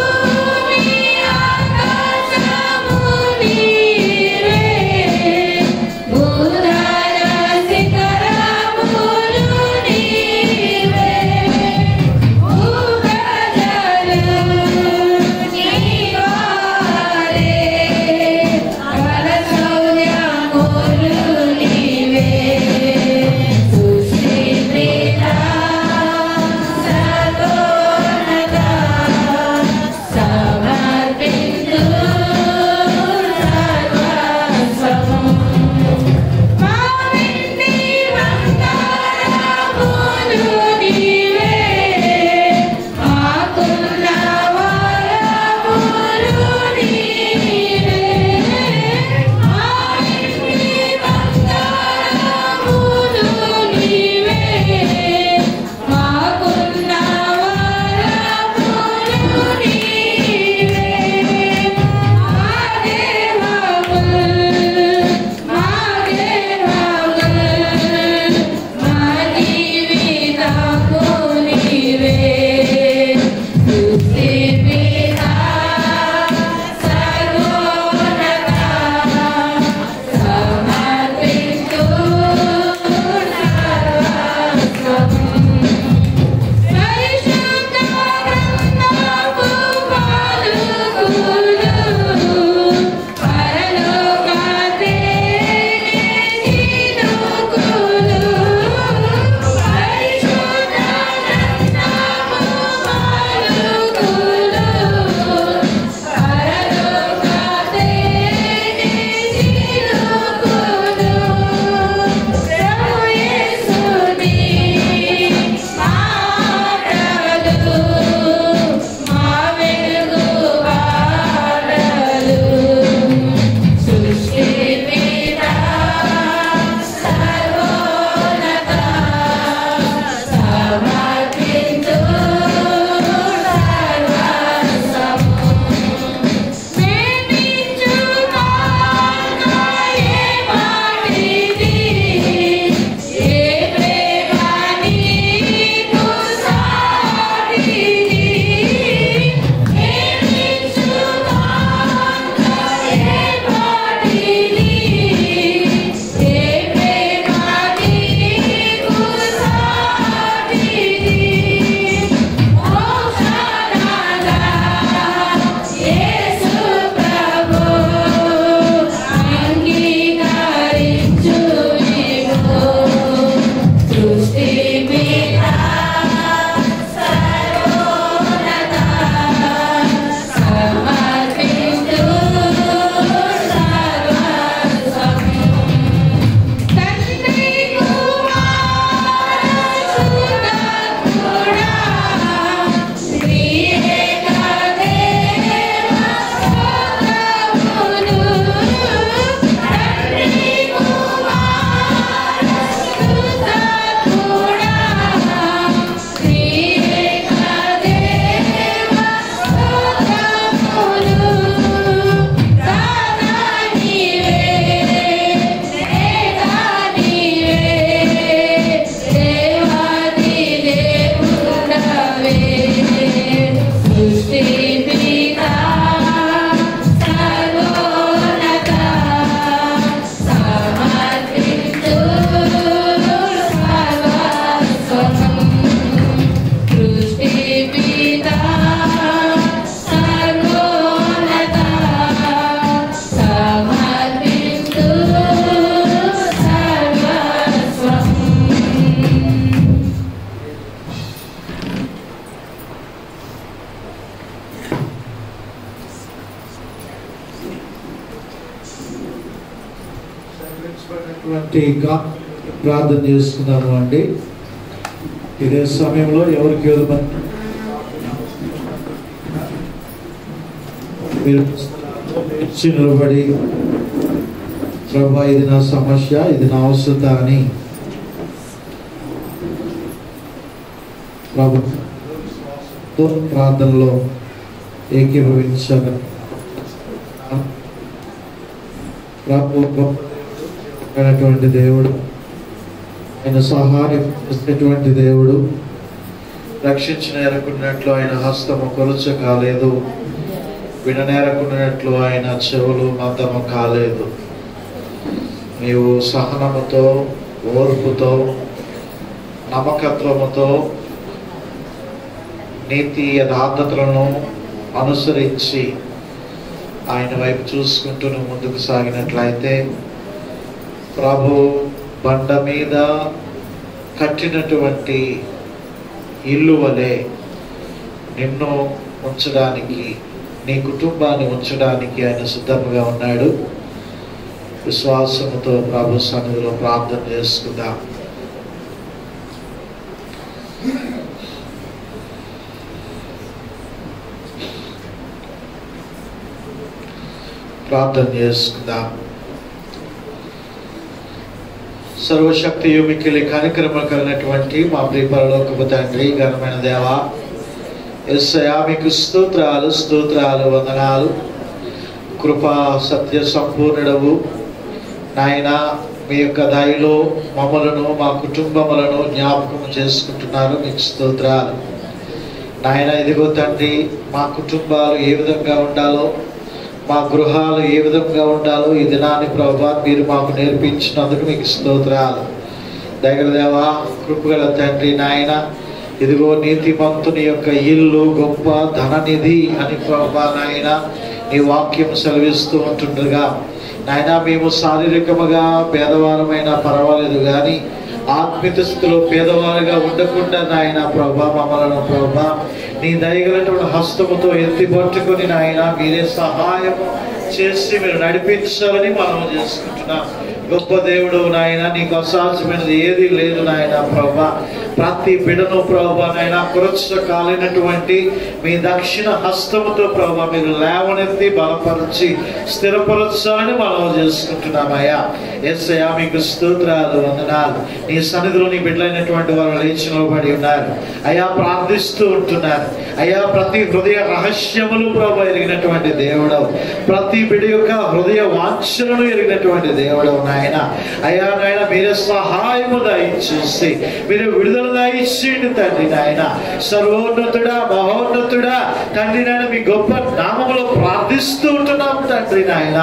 ప్రార్థన చేసుకుందాము అండి. ఇదే సమయంలో ఎవరికి మీరు నిలబడి ప్రభా ఇది నా సమస్య, ఇది నా అవసరత అని ప్రభుత్వ ప్రార్థనలో ఏకీభవించాలని ప్రభుత్వమైనటువంటి దేవుడు, ఆయన సహాయం చేసేటువంటి దేవుడు, రక్షించిన ఎరకున్నట్లు ఆయన హస్తము కొలుచ కాలేదు, విననేరకున్నట్లు ఆయన చెవులు మందము కాలేదు. నీవు సహనముతో, ఓర్పుతో, నమ్మకత్వముతో, నీతి యథార్థతలను అనుసరించి ఆయన వైపు చూసుకుంటూ నువ్వు ముందుకు సాగినట్లయితే ప్రభు బండ మీద కట్టినటువంటి ఇల్లు వలె నిన్ను ఉంచడానికి, నీ కుటుంబాన్ని ఉంచడానికి ఆయన సిద్ధంగా ఉన్నాడు. విశ్వాసముతో ప్రభు సన్నిధిలో ప్రార్థన చేసుకుందాం. ప్రార్థన చేసుకుందాం. సర్వశక్తియు మిక్కిలి కనికరము కలిగినటువంటి మా ప్రియ పరలోకపు తండ్రి, ఘనమైన దేవా, యేసయ్యా మీకు స్తోత్రాలు, స్తోత్రాలు, వందనాలు. కృపా సత్య సంపూర్ణుడవు నాయనా, మీ యొక్క దయలో మమ్మలను, మా కుటుంబములను జ్ఞాపకం చేసుకుంటున్నారు. మీకు స్తోత్రాలు నాయన. ఇదిగో తండ్రి, మా కుటుంబాలు ఏ విధంగా ఉండాలో, మా గృహాలు ఏ విధంగా ఉండాలో ఈ దినాన్ని ప్రభువా మీరు మాకు నేర్పించినందుకు మీకు స్తోత్రాలు. దయగల దేవా, కృపగల తండ్రి నాయన, ఇదిగో నీతిమంతుని యొక్క ఇల్లు గొప్ప ధననిధి అని ప్రభువా నాయన నీ వాక్యం సెలవిస్తూ ఉంటుండగా నాయన, మేము శారీరకముగా పేదవారమైనా పర్వాలేదు కానీ ఆత్మీయ స్థితిలో పేదవారుగా ఉండకుండా నాయన ప్రభా మమ్మలను ప్రభా నీ దయగలటువంటి హస్తముతో ఎత్తి పట్టుకొని నాయన మీరే సహాయం చేసి మీరు నడిపించాలని మనం చేసుకుంటున్నాం. గొప్ప దేవుడు నాయన, నీకు అసాధ్యమైనది ఏది లేదు నాయన ప్రభా. ప్రతి బిడను ప్రభా నాయన కురచ కాలినటువంటి మీ దక్షిణ హస్తముతో ప్రభా మీరు లేవనెత్తి బలపరిచి స్థిరపరచాలని మనం చేసుకుంటున్నామయ్యా. యేసయ్యా మీకు స్తోత్రాలు, వందనాలు. నీ సన్నిధిలో నీ బిడ్డలైనటువంటి వారు లేచి నిలబడి ఉన్నారు అయ్యా, ప్రార్థిస్తూ ఉంటున్నారు అయ్యా. ప్రతి హృదయ రహస్యములు ప్రభా ఎరిగినటువంటి దేవుడవు, ప్రతి బిడ్డ యొక్క హృదయ వాంఛలను ఎరిగినటువంటి దేవుడవు నాయన. అయ్యా నాయన, మీరే సహాయము దయచేసి మీరు విడుదల దయచేయండి తండ్రి నాయన. సర్వోన్నతుడా, మహోన్నతుడా తండ్రి నాయన, మీ గొప్ప నామములో ప్రార్థిస్తూ ఉంటున్నాం తండ్రి నాయన.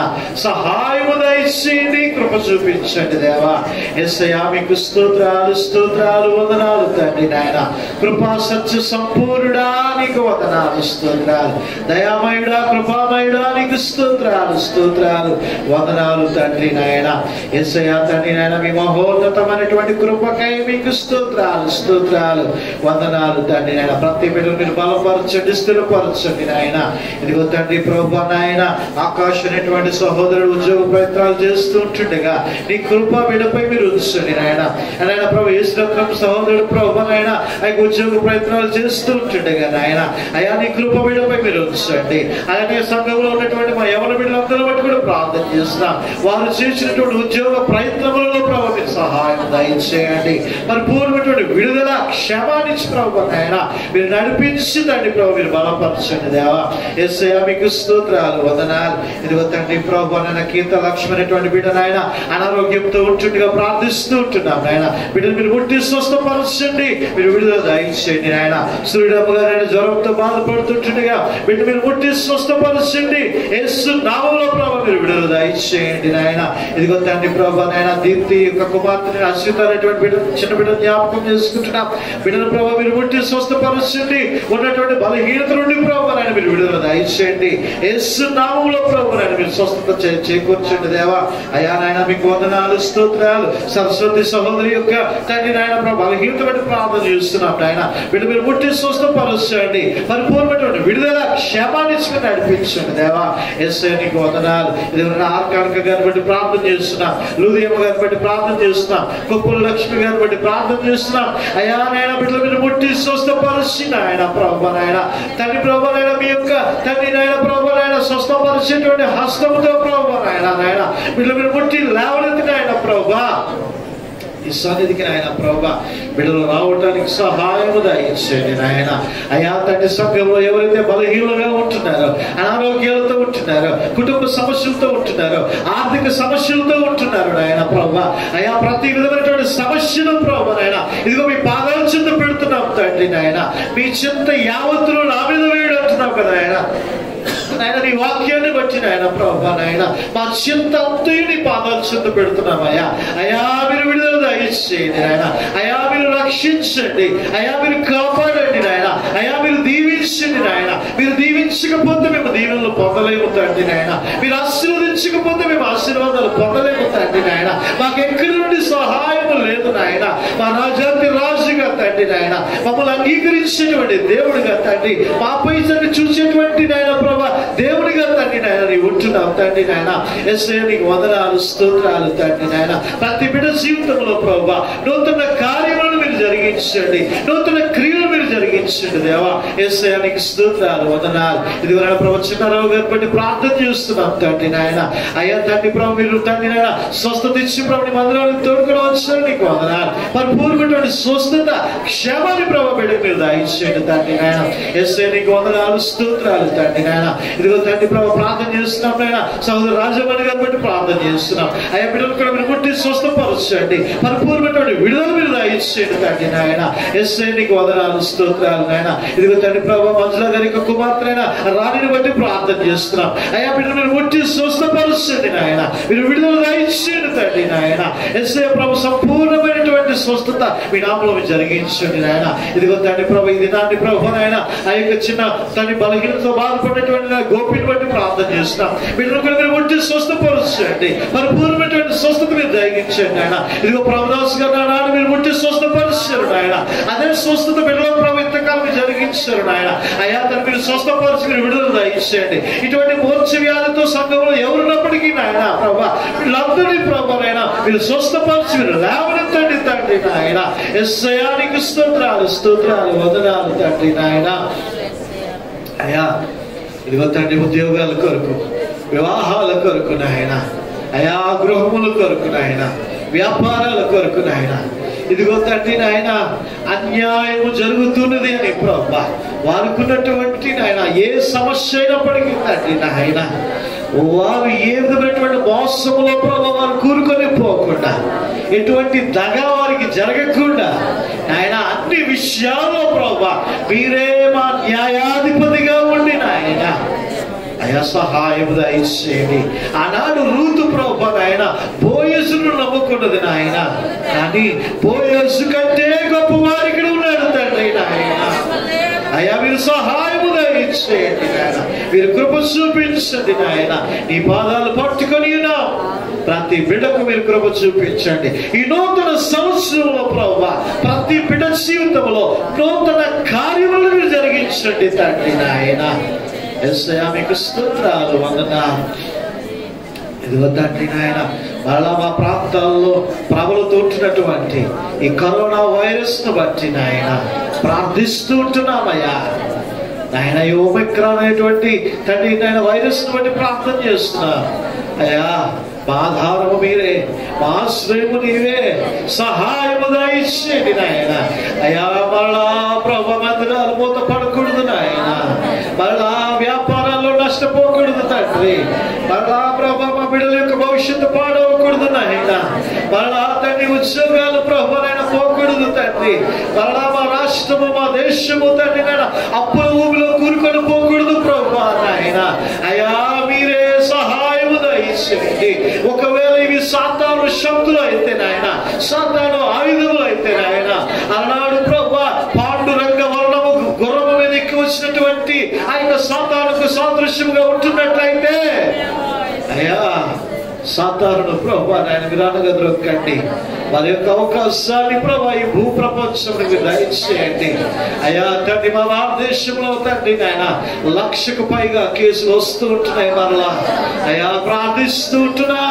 సహాయము దయచేయండి, కృప చూపించండి దేవా. యేసయ్యా మీకు స్తోత్రాలు, స్తోత్రాలు, వందనాలు తండ్రి నాయన. కృపా సత్య సంపూర్ణుడా నీకు వందనాలు, స్తోత్రాలు. దయామయుడా, కృపామయుడా నీకు స్తోత్రాలు, స్తోత్రాలు, వందనాలు తండ్రి నాయన. యేసయ్యా తండ్రి నాయన, మీ మహోన్నతమైనటువంటి కృపకై మీకు స్తోత్రాలు, స్తోత్రాలు, వందనాలు తండ్రి నాయన. ప్రతి బిడ్డను మీరు బలపరచండి, స్థిరపరచండి నాయన. ఇదిగో తండ్రి ప్రభా నాయన, ఆకాశ్ అనేటువంటి సహోదరుడు ఉద్యోగ ప్రయత్నాలు చేస్తూ ఉంటుండగా నీ కృప బిడ్డపై మీరు ఉంచండి నాయన. నాయన ప్రభు యేసురత్నం సహోదరుడు ప్రభా నాయన ఆయన ఉద్యోగ ప్రయత్నాలు చేస్తూ ఉంటుండగా నాయన అయ్యా నీ కృప బిడ్డపై మీరు ఉంచండి. అలాగే సంఘంలో ఉన్నటువంటి మా యవన బిడ్డలందరూ బట్టి కూడా ప్రార్థన చేస్తున్నాం. వారు చేసినటువంటి ఉద్యోగ ప్రయత్నములలో ప్రభు మీరు సహాయం దయచేయండి. మరి పూర్వటువంటి విడుదల క్షమానించి ప్రభు నాయన మీరు నడిపించి తండ్రి ప్రభు మీరు బలపరచండి దేవా. యేసయ్యా మీకు స్తోత్రాలు, వందనాలు. ఇదిగో తండ్రి ప్రభు నాయన కీర్త లక్ష్మైనటువంటి బిడ్డ నాయన అనారోగ్యంతో ఉంటుండగా ప్రార్థిస్తూ ఉంటున్నాం నాయన. బిడ్డను మీరు ముట్టి స్వస్థపరచండి, మీరు విడుదల దయచేయండి నాయన. సూర్యమ్మ గారు జ్వరంతో బాధపడుతుంటుండగా బిడ్డ మీరు ముట్టి స్వస్థపరచండి. యేసు నామములో ప్రభు మీరు విడుదల దయచేయండి నాయన. ఇదిగో తండ్రి ప్రభు నాయన దీప్తి యొక్క కుమార్తెని అశ్విత అనేటువంటి బిడ్డ, చిన్న బిడ్డ జ్ఞాపకం చేసుకుంటున్నాం. బిడ్డను ప్రభు మీరు ముట్టి స్వస్థపరచండి. ఉన్నటువంటి బలహీనత నుండి ప్రభు నాయన మీరు విడుదల దయచేయండి. యేసు నామములో ప్రభు నాయన మీరు స్వస్థత చేకూర్చండి దేవా. అయ్యా నాయన మీకు వందనాలు, స్తోత్రాలు. సరస్వతి సహోదరి యొక్క తండ్రి నాయన ప్రభు బలహీనత బట్టి ప్రార్థన చేస్తున్నాం నాయన. బిడ్డ మీరు ముట్టి స్వస్థపరచండి. పరిపూర్ణమైనటువంటి విడుదల క్షేమాన్ని నడిపించండి దేవా. యేసయ్య నీకు వందనాలు. ఇది ఆర్కానిక గారిని బట్టి ప్రార్థన చేస్తున్నా. లూదియమ్మ గారిని బట్టి ప్రార్థన చేస్తున్నాం, కొప్పుల లక్ష్మి గారిని బట్టి ప్రార్థన చేస్తున్నాం. అయ్యా నాయన బిడ్డల మీద ముట్టి స్వస్థపరిచి నాయన ప్రభు నాయన తండ్రి ప్రభు నాయన మీ యొక్క తండ్రి నాయన ప్రభు నాయన స్వస్థపరిచేటువంటి హస్తముతో ప్రభు నాయన నాయన బిడ్డల మీద ముట్టి లేవనెత్తి నాయన ప్రభు ఈ సన్నిధికి నాయన ప్రభు బిడ్డలు రావడానికి సహాయము దయచేయండి నాయన. అయా తండ్రి సంఘంలో ఎవరైతే బలహీనంగా ఉంటున్నారో, అనారోగ్యాలతో ఉంటున్నారో, కుటుంబ సమస్యలతో ఉంటున్నారో, ఆర్థిక సమస్యలతో ఉంటున్నారు నాయన ప్రభు. అయా ప్రతి విధమైనటువంటి సమస్యలు ప్రభు నాయన ఇదిగో మీ పాదాల చింత పెడుతున్నాం తండ్రి నాయన. మీ చింత యావత్తులు నా మీద వేయడం అంటున్నాం కదా ఆయన నాయన. నీ వాక్యాన్ని బట్టి నాయన ప్రభు నాయన మా చింత అంతయు నీ పాదాలు చింత పెడుతున్నామయ్యా. అయా మీరు విడుదల దయచేయండి నాయన. అయా మీరు రక్షించండి, అయా మీరు కాపాడండి నాయన. అయా మీరు దీవించండి నాయన. మీరు దీవించకపోతే మేము దీవెనలు పొందలేము తండ్రి నాయన. మీరు ఆశీర్వదించకపోతే మేము ఆశీర్వాదాలు పొందలేము తండ్రి నాయన. మాకు ఎక్కడి నుండి సహాయం లేదు నాయన. మా రాజాతి రాజుగా తండ్రి నాయన మమ్మల్ని అంగీకరించేటువంటి దేవుడిగా తండ్రి, మాపై తండ్రి చూసేటువంటి నాయన ప్రభా దేవుడిగా తండ్రి నాయన నీ ఉంటున్నావు తండ్రి నాయన. యేసయ్య నీకు వందనాలు స్తోత్రాలు తండ్రి నాయన. ప్రతి బిడ్డ జీవితంలో ప్రభా నూతన కార్యములను మీరు జరిగించండి, నూతన క్రియలు మీరు జరిగించండి దేవా. యేసయ్య నీకు స్తోత్రాలు వందనాలు. ఇదిగో నాయన ప్రభు చిన్నారావు గారి బట్టి ప్రార్థన చేస్తున్నాం తండ్రి నాయన. అయ్యా తండ్రి ప్రభు మీరు తండ్రి నాయన స్వస్థత ఇచ్చి ప్రభు నీ మందిరానికి తోడుకొని వచ్చారు నీకు వందనాలు. పరిపూర్ణమైనటువంటి స్వస్థత క్షేమాన్ని ప్రభు బిడ్డకు మీరు దయచేయండి తండ్రి నాయన. యేసయ్య నీకు వందనాలు స్తోత్రాలు తండ్రి నాయన. ఇదిగో తండ్రి ప్రభు ప్రార్థన చేస్తున్నాం నాయన. సహోదరు రాజమణి గారిని బట్టి ప్రార్థన చేస్తున్నాం. అయ్యా బిడ్డలు కూడా మీరు ముట్టి స్వస్థపరచండి, పరిపూర్ణమైనటువంటి విడుదల మీరు దయచేయండి తండ్రి నాయన. యేసయ్య నీకు వందనాలు స్తోత్రాలు నాయన. ఇదిగో తండ్రి ప్రభు మంజుల గారి యొక్క కుమార్తెనైనా రాణిని బట్టి ప్రార్థన చేస్తున్నాం. అయ్యా బిడ్డలు మీరు ముట్టి స్వస్థపరచండి నాయన. మీరు విడుదల దయచేయండి తండ్రి నాయన. యేసయ్య ప్రభు సంపూర్ణమైనటువంటి స్వస్థత మీ నామములో మీరు జరిగించండి నాయన. ఇదిగో తండ్రి ప్రభు ఈ దినాన్ని ప్రభు నాయన ఆ యొక్క చిన్న తండ్రి బలహీనతో బాధపడినటువంటి గోపిని బట్టి ప్రార్థన చేస్తున్నాం. బిడ్డలు కూడా మీరు ముట్టి స్వస్థపరచండి, పరిపూర్ణమైనటువంటి స్వస్థత మీరు జరిగించండి ఆయన. ఇదిగో ప్రభుదాస్ గారు నాన్న మీరు ముట్టి స్వస్థపరిచారు నాయన. అదే స్వస్థత బిడ్డలో ప్రభు ఇంతకాలం మీరు జరిగించారు నాయన. అయ్యా తను మీరు స్వస్థపరిచి మీరు విడుదల దయచేయండి. ఇటువంటి మూర్ఛ వ్యాధితో సంఘంలో ఎవరున్నప్పటికీ నాయన ప్రభా వీళ్ళందరినీ ప్రభు నాయన మీరు స్వస్థపరిచి మీరు లేవనెత్తండి తండ్రి నాయన. యేసయ్య నీకు స్తోత్రాలు స్తోత్రాలు వందనాలు తండ్రి నాయన. అయ్యా ఇదిగో తండ్రి ఉద్యోగాల కొరకు, వివాహాల కొరకు నాయన, అయా గృహముల కొరకు నాయన, వ్యాపారాల కొరకు నాయన, ఇదిగో తండ్రి నాయన అన్యాయము జరుగుతున్నది అని ప్రభా వారుకున్నటువంటి నాయన ఏ సమస్య అయినప్పటికీ తండ్రి నాయన వారు ఏ విధమైనటువంటి మోసములో ప్రభావ వారు కూరుకొని పోకుండా, ఎటువంటి దగ వారికి జరగకుండా నాయన అన్ని విషయాల్లో ప్రభా మీరే మా న్యాయాధిపతిగా ఉండి నాయన అయా సహాయం దయచేయండి. ఆనాడు రూతు ప్రభా నాయన బోయసును నమ్ముకున్నది నాయన, కానీ బోయసు కంటే గొప్ప వారు ఇక్కడ ఉన్నాడు తండ్రి నాయన. అయ్యా మీరు సహాయము దయచేయండి నాయన, మీరు కృప చూపించండి నాయన. నీ పాదాలు పట్టుకొని ఉన్నాం, ప్రతి బిడ్డకు మీరు కృప చూపించండి. ఈ నూతన సంవత్సరంలో ప్రభా ప్రతి బిడ్డ జీవితంలో నూతన కార్యములను మీరు జరిగించండి తండ్రి నాయన. యేసయ్య మీకు స్తోత్రాలు వందనాలు. ఇదిగో తండ్రి నాయన మళ్ళా మా ప్రాంతాల్లో ప్రబలుతుంటున్నటువంటి ఈ కరోనా వైరస్ ను బట్టి నాయన ప్రార్థిస్తూ ఉంటున్నామయ్యా నాయన. ఈ ఓమిక్రాన్ అనేటువంటి తండ్రి నాయన వైరస్ ను బట్టి ప్రార్థన చేస్తున్నాం అయ్యా. మా ఆధారము మీరే, మా ఆశ్రయము నీవే, సహాయము దయచేయండి నాయన. అయ్యా మళ్ళా ప్రభు మందిరాలు మూత పడకూడదు నాయన, మళ్ళా వ్యాపారాల్లో నష్టపోకూడదు తండ్రి, మళ్ళా ప్రభు మా బిడ్డల యొక్క భవిష్యత్తు పాడవకూడదు నాయన, మళ్ళా తండ్రి ఉద్యోగాలు ప్రభు నాయన పోకూడదు తండ్రి, మళ్ళా మా రాష్ట్రము మా దేశము తండ్రి నాయన అప్పుల ఊబిలో కూరుకొని పోకూడదు ప్రభు నాయన. అయ్యా మీరే సహాయము దయచేయండి. ఒకవేళ ఇవి సాతాను శక్తులు అయితే నాయన, సాతాను ఆయుధములు అయితే నాయన, అన్నాడు ప్రభా పాండురంగ వర్ణము గుర్రము మీద ఎక్కి వచ్చినటువంటి ఆయన సాతానుకు సాదృశ్యముగా ఉంటున్నట్లయితే అయ్యా సాతానుడు ప్రభు నాయన మీరు అనగదొక్కండి. వారి యొక్క అవకాశాన్ని ప్రభు ఈ భూ ప్రపంచంలో మీరు దయచేయండి అయ్యా తండ్రి. మా భారతదేశంలో తండ్రి నాయన 1,00,000కు పైగా కేసులు వస్తూ ఉంటున్నాయి. మరలా అయ్యా ప్రార్థిస్తూ ఉంటున్నా,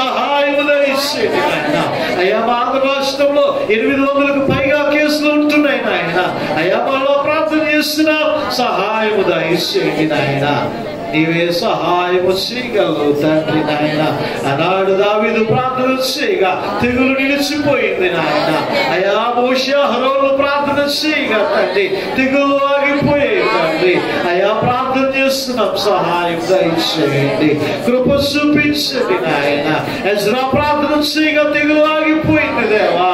సహాయం దయచేయండి నాయన. అయ్యా మా ఆంధ్ర రాష్ట్రంలో 800కు పైగా కేసులు ఉంటున్నాయి నాయన. అయ్యా మరలా ప్రార్థన చేస్తున్నా, సహాయము దయచేయండి నాయన. నీవే సహాయము చేయగలవు తండ్రి నాయన. ఆనాడు దావీదు ప్రార్థన చేయగా తెగులు నిలిచిపోయింది నాయన. అయా మోషే అహరోను ప్రార్థన చేయగా తండ్రి తెగులు ఆగిపోయేది తండ్రి. అయా ప్రార్థన చేస్తున్నాం, సహాయం దయచేయండి, కృప చూపించండి నాయన. ఎజ్రా ప్రార్థన చేయగా తెగులు ఆగిపోయింది దేవా.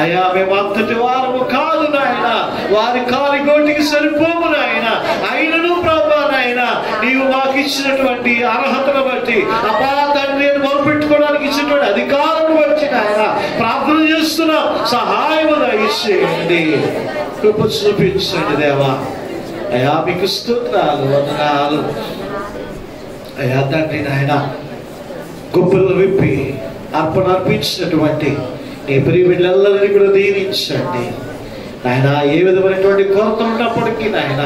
అయా మేము అంతటి వారము కాదు నాయన, వారి కాలి గోటికి సరిపోము నాయన. అయినను ప్రభా నాయన నీవు మాకు ఇచ్చినటువంటి అర్హతను బట్టి అపా తండ్రి మొదలుపెట్టుకోవడానికి ఇచ్చినటువంటి అధికారాన్ని బట్టి నాయన ప్రార్థన చేస్తున్నాం, సహాయం దయచేయండి, కృప చూపించండి దేవా. అయా మీకు స్తోత్రాలు, వందనాలు అయా తండ్రి నాయన. గుబ్బలు విప్పి అర్పణ అర్పించినటువంటి నీ ప్రియ బిడ్డలందరినీ కూడా దీవించండి నాయన. ఏ విధమైనటువంటి కొరతలు ఉన్నప్పటికీ నాయన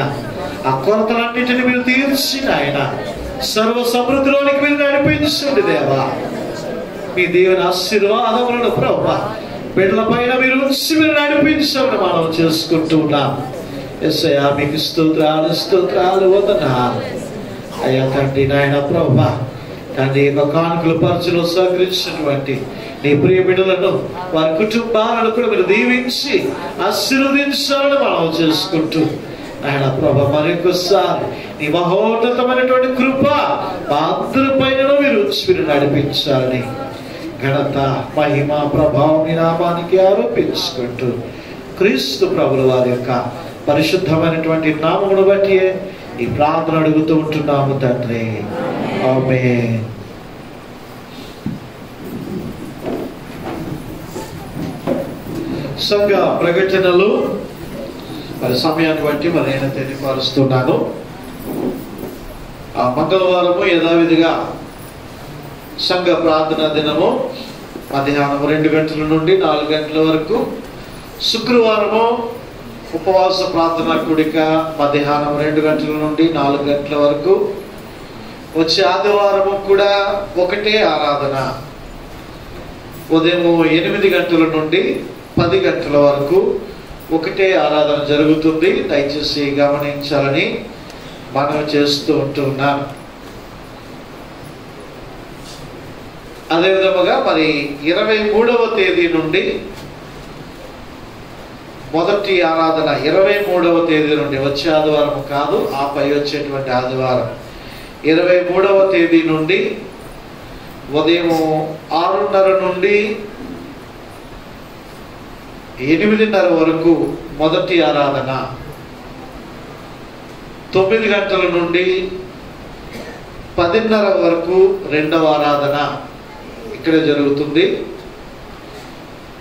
ఆ కొరతలన్నింటినీ మీరు తీర్చి నాయన సర్వ సమృద్ధిలోనికి మీరు నడిపించండి దేవా. మీ దేవుని ఆశీర్వాదములను ప్రభువా బిడ్డల పైన మీరు ఉంచి మీరు నడిపించండి మనం చేసుకుంటూ ఉన్నాం. యేసయ్యా మీకు స్తోత్రాలు, స్తోత్రాలు, వందనాలు అయ్యా తండ్రి నాయన. ప్రభువా తండ్రి యొక్క కానుకల పరచులో సహకరించినటువంటి నీ ప్రియ బిడ్డలను వారి కుటుంబాలను కూడా మీరు దీవించి ఆశీర్వదించాలని మనం చేసుకుంటూ ఆయన ప్రభా మరొకసారి నీ మహోన్నతమైనటువంటి కృప మా అందరి పైన మీరు నడిపించాలని ఘనత మహిమ ప్రభావం నీ నామానికి ఆరోపించుకుంటూ క్రీస్తు ప్రభుల వారి యొక్క పరిశుద్ధమైనటువంటి నామమును బట్టి ఈ ప్రార్థన అడుగుతూ ఉంటున్నాము తండ్రి, ఆమేన్. సంఘ ప్రకటనలు మరి సమయాన్ని బట్టి మరి నేను తెలియపరుస్తున్నాను. ఆ మంగళవారము యథావిధిగా సంఘ ప్రార్థన దినము మధ్యాహ్నం 2 గంటల నుండి 4 గంటల వరకు, శుక్రవారము ఉపవాస ప్రార్థన కూడిక మధ్యాహ్నం 2 గంటల నుండి 4 గంటల వరకు, వచ్చే ఆదివారము కూడా ఒకటే ఆరాధన ఉదయం 8 గంటల నుండి 10 గంటల వరకు ఒకటే ఆరాధన జరుగుతుంది. దయచేసి గమనించాలని మనం చేస్తూ ఉంటున్నాను. అదేవిధముగా మరి 23వ తేదీ నుండి మొదటి ఆరాధన 23వ తేదీ నుండి, వచ్చే ఆదివారం కాదు, ఆ పై వచ్చేటువంటి ఆదివారం 23వ తేదీ నుండి ఉదయం 6:30 నుండి 8:30 వరకు మొదటి ఆరాధన, 9 గంటల నుండి 10:30 వరకు రెండవ ఆరాధన ఇక్కడ జరుగుతుంది.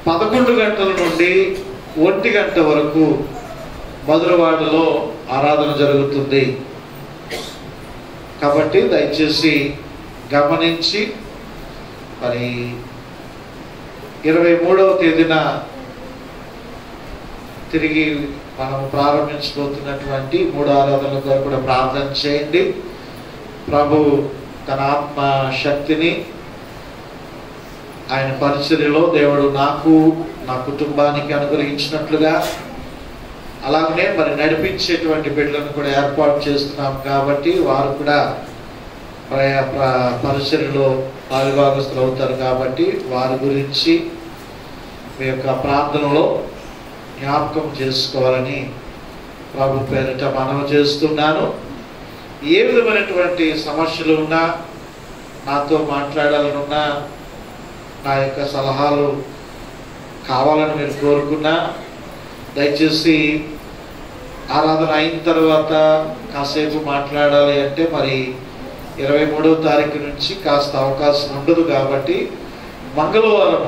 11 గంటల నుండి 1 గంట వరకు మధురవాడలో ఆరాధన జరుగుతుంది. కాబట్టి దయచేసి గమనించి మరి 23వ తేదీన తిరిగి మనం ప్రారంభించబోతున్నటువంటి 3 ఆరాధనల కొరకు కూడా ప్రార్థన చేయండి. ప్రభు తన ఆత్మ శక్తిని ఆయన పరిచర్యలో దేవుడు నాకు నా కుటుంబానికి అనుగ్రహించినట్లుగా అలాగనే మరి నడిపించేటువంటి బిడ్డలను కూడా ఏర్పాటు చేస్తున్నాం. కాబట్టి వారు కూడా పరిచర్యలో పాలుభాగస్తులు అవుతారు. కాబట్టి వారి గురించి మీ యొక్క ప్రార్థనలో జ్ఞాపకం చేసుకోవాలని ప్రభు పేరిట మనవి చేస్తున్నాను. ఏ విధమైనటువంటి సమస్యలు ఉన్నా, నాతో మాట్లాడాలనున్నా, నా యొక్క సలహాలు కావాలని మీరు కోరుకున్నా, దయచేసి ఆరాధన అయిన తర్వాత కాసేపు మాట్లాడాలి అంటే మరి 23వ తారీఖు నుంచి కాస్త అవకాశం ఉండదు. కాబట్టి మంగళవారం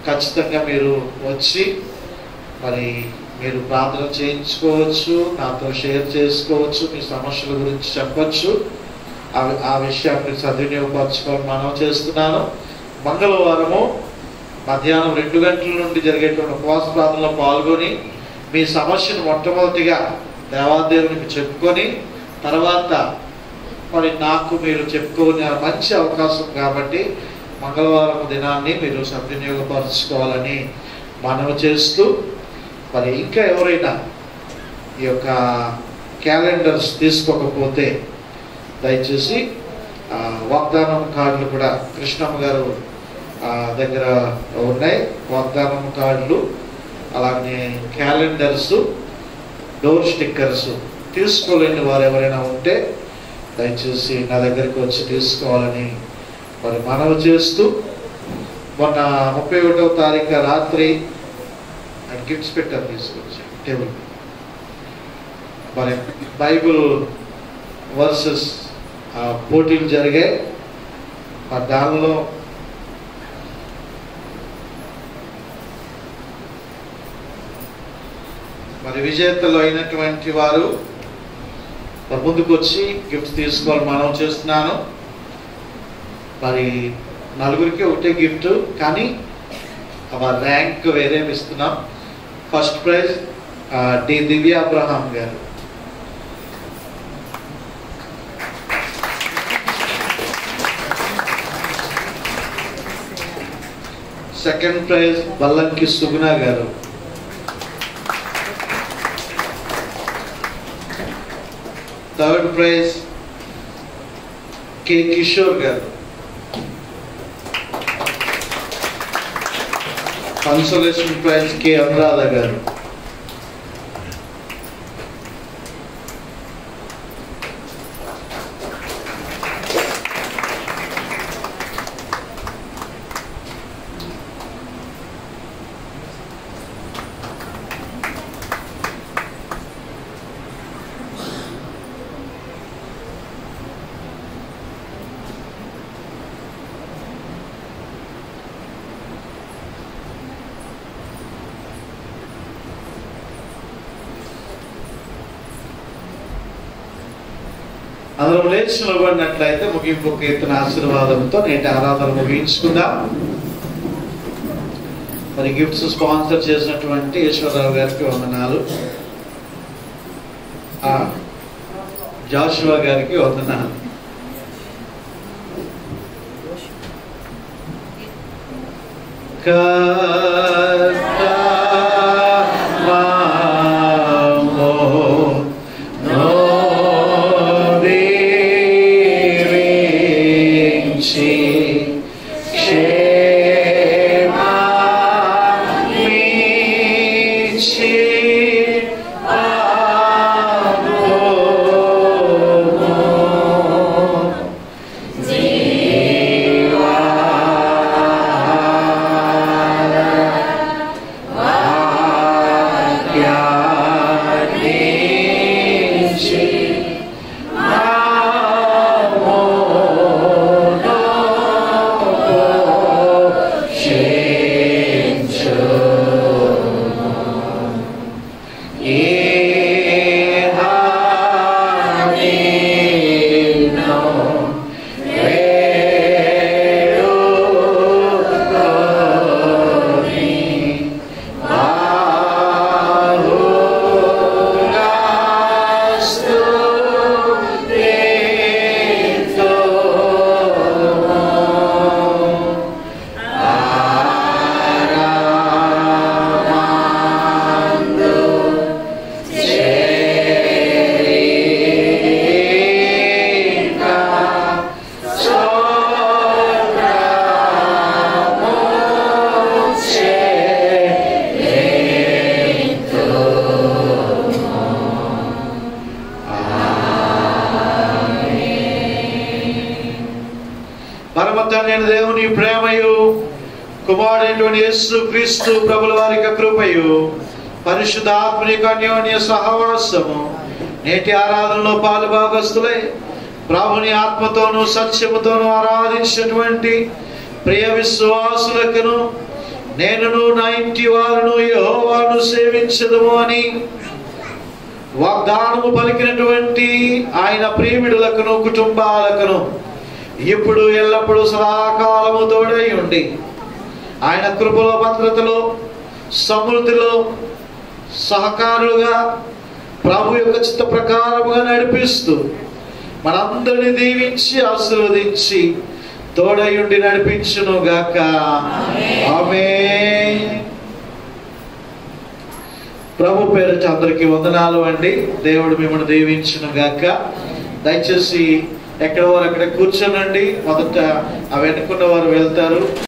ఖచ్చితంగా మీరు వచ్చి మరి మీరు ప్రార్థన చేయించుకోవచ్చు, నాతో షేర్ చేసుకోవచ్చు, మీ సమస్యల గురించి చెప్పచ్చు. ఆ విషయాన్ని సద్వినియోగపరచుకోవాలని మనం చేస్తున్నాను. మంగళవారము మధ్యాహ్నం 2 గంటల నుండి జరిగేటువంటి ఉపవాస ప్రార్థనలో పాల్గొని మీ సమస్యను మొట్టమొదటిగా దేవాదేవునికి చెప్పుకొని తర్వాత మరి నాకు మీరు చెప్పుకునే మంచి అవకాశం కాబట్టి మంగళవారం దినాన్ని మీరు సద్వినియోగపరచుకోవాలని మనవి చేస్తూ, మరి ఇంకా ఎవరైనా ఈ యొక్క క్యాలెండర్స్ తీసుకోకపోతే దయచేసి వాగ్దానం కార్డులు కూడా కృష్ణమ్మ గారు దగ్గర ఉన్నాయి. వాగ్దానం కార్డులు, అలాగే క్యాలెండర్స్, డోర్ స్టిక్కర్స్ తీసుకోలేని వారు ఎవరైనా ఉంటే దయచేసి నా దగ్గరికి వచ్చి తీసుకోవాలని మరి మనవి చేస్తూ, మొన్న 31వ తారీఖు రాత్రి గిఫ్ట్స్ పెట్టారు, తీసుకొచ్చి టేబుల్ మరి బైబుల్ వర్సెస్ పోటీలు జరిగాయి. మరి దానిలో మరి విజేతలు అయినటువంటి వారు ముందుకు వచ్చి గిఫ్ట్ తీసుకోవాలని మనం చేస్తున్నాను. మరి 4గురికి ఒకటే గిఫ్ట్, కానీ వారి ర్యాంక్ వేరే ఇస్తున్నాం. ఫస్ట్ ప్రైజ్ డి దివ్య అబ్రహాం గారు, సెకండ్ ప్రైజ్ బల్లంకి సుగుణ గారు, థర్డ్ ప్రైజ్ కె కిషోర్ గారు, కన్సోలేషన్ ప్రైజ్ కె అనురాధ గారు, అందరూ లేచి నిలబడినట్లయితే ముగింపు కీర్తన ఆశీర్వాదంతో నేటి ఆరాధన ముగించుకుందాం. మరి గిఫ్ట్స్ స్పాన్సర్ చేసినటువంటి ఈశ్వరరావు గారికి వందనాలు, జాషువా గారికి వందనాలు. పరమతండ్రి దేవుని ప్రేమయు కుమారుడైనటువంటి యేసు క్రీస్తు ప్రభుల వారి కృపయు పరిశుద్ధాత్మని అన్యోన్య సహవాసము నేటి ఆరాధనలో పాలుభాగస్తులై ప్రభుని ఆత్మతోనూ సత్యముతోనూ ఆరాధించినటువంటి ప్రియ విశ్వాసులకును నేనును నా ఇంటి వారును యెహోవాను సేవించదము అని వాగ్దానము పలికినటువంటి ఆయన ప్రియమిడులకును కుటుంబాలకును ఇప్పుడు ఎల్లప్పుడూ సదాకాలము తోడై ఉండి ఆయన కృపలో భద్రతలో సమృద్ధిలో సహకారులుగా ప్రభు యొక్క చిత్త ప్రకారముగా నడిపిస్తూ మనందరిని దీవించి ఆశీర్వదించి తోడై ఉండి నడిపించును గాక. ఆమేన్. ప్రభు పేరిట అందరికీ వందనాలు అండి. దేవుడు మిమ్మల్ని దీవించును గాక. దయచేసి ఎక్కడ వారు అక్కడ కూర్చోనండి. మొదట ఆ వెనుకున్న వారు వెళ్తారు.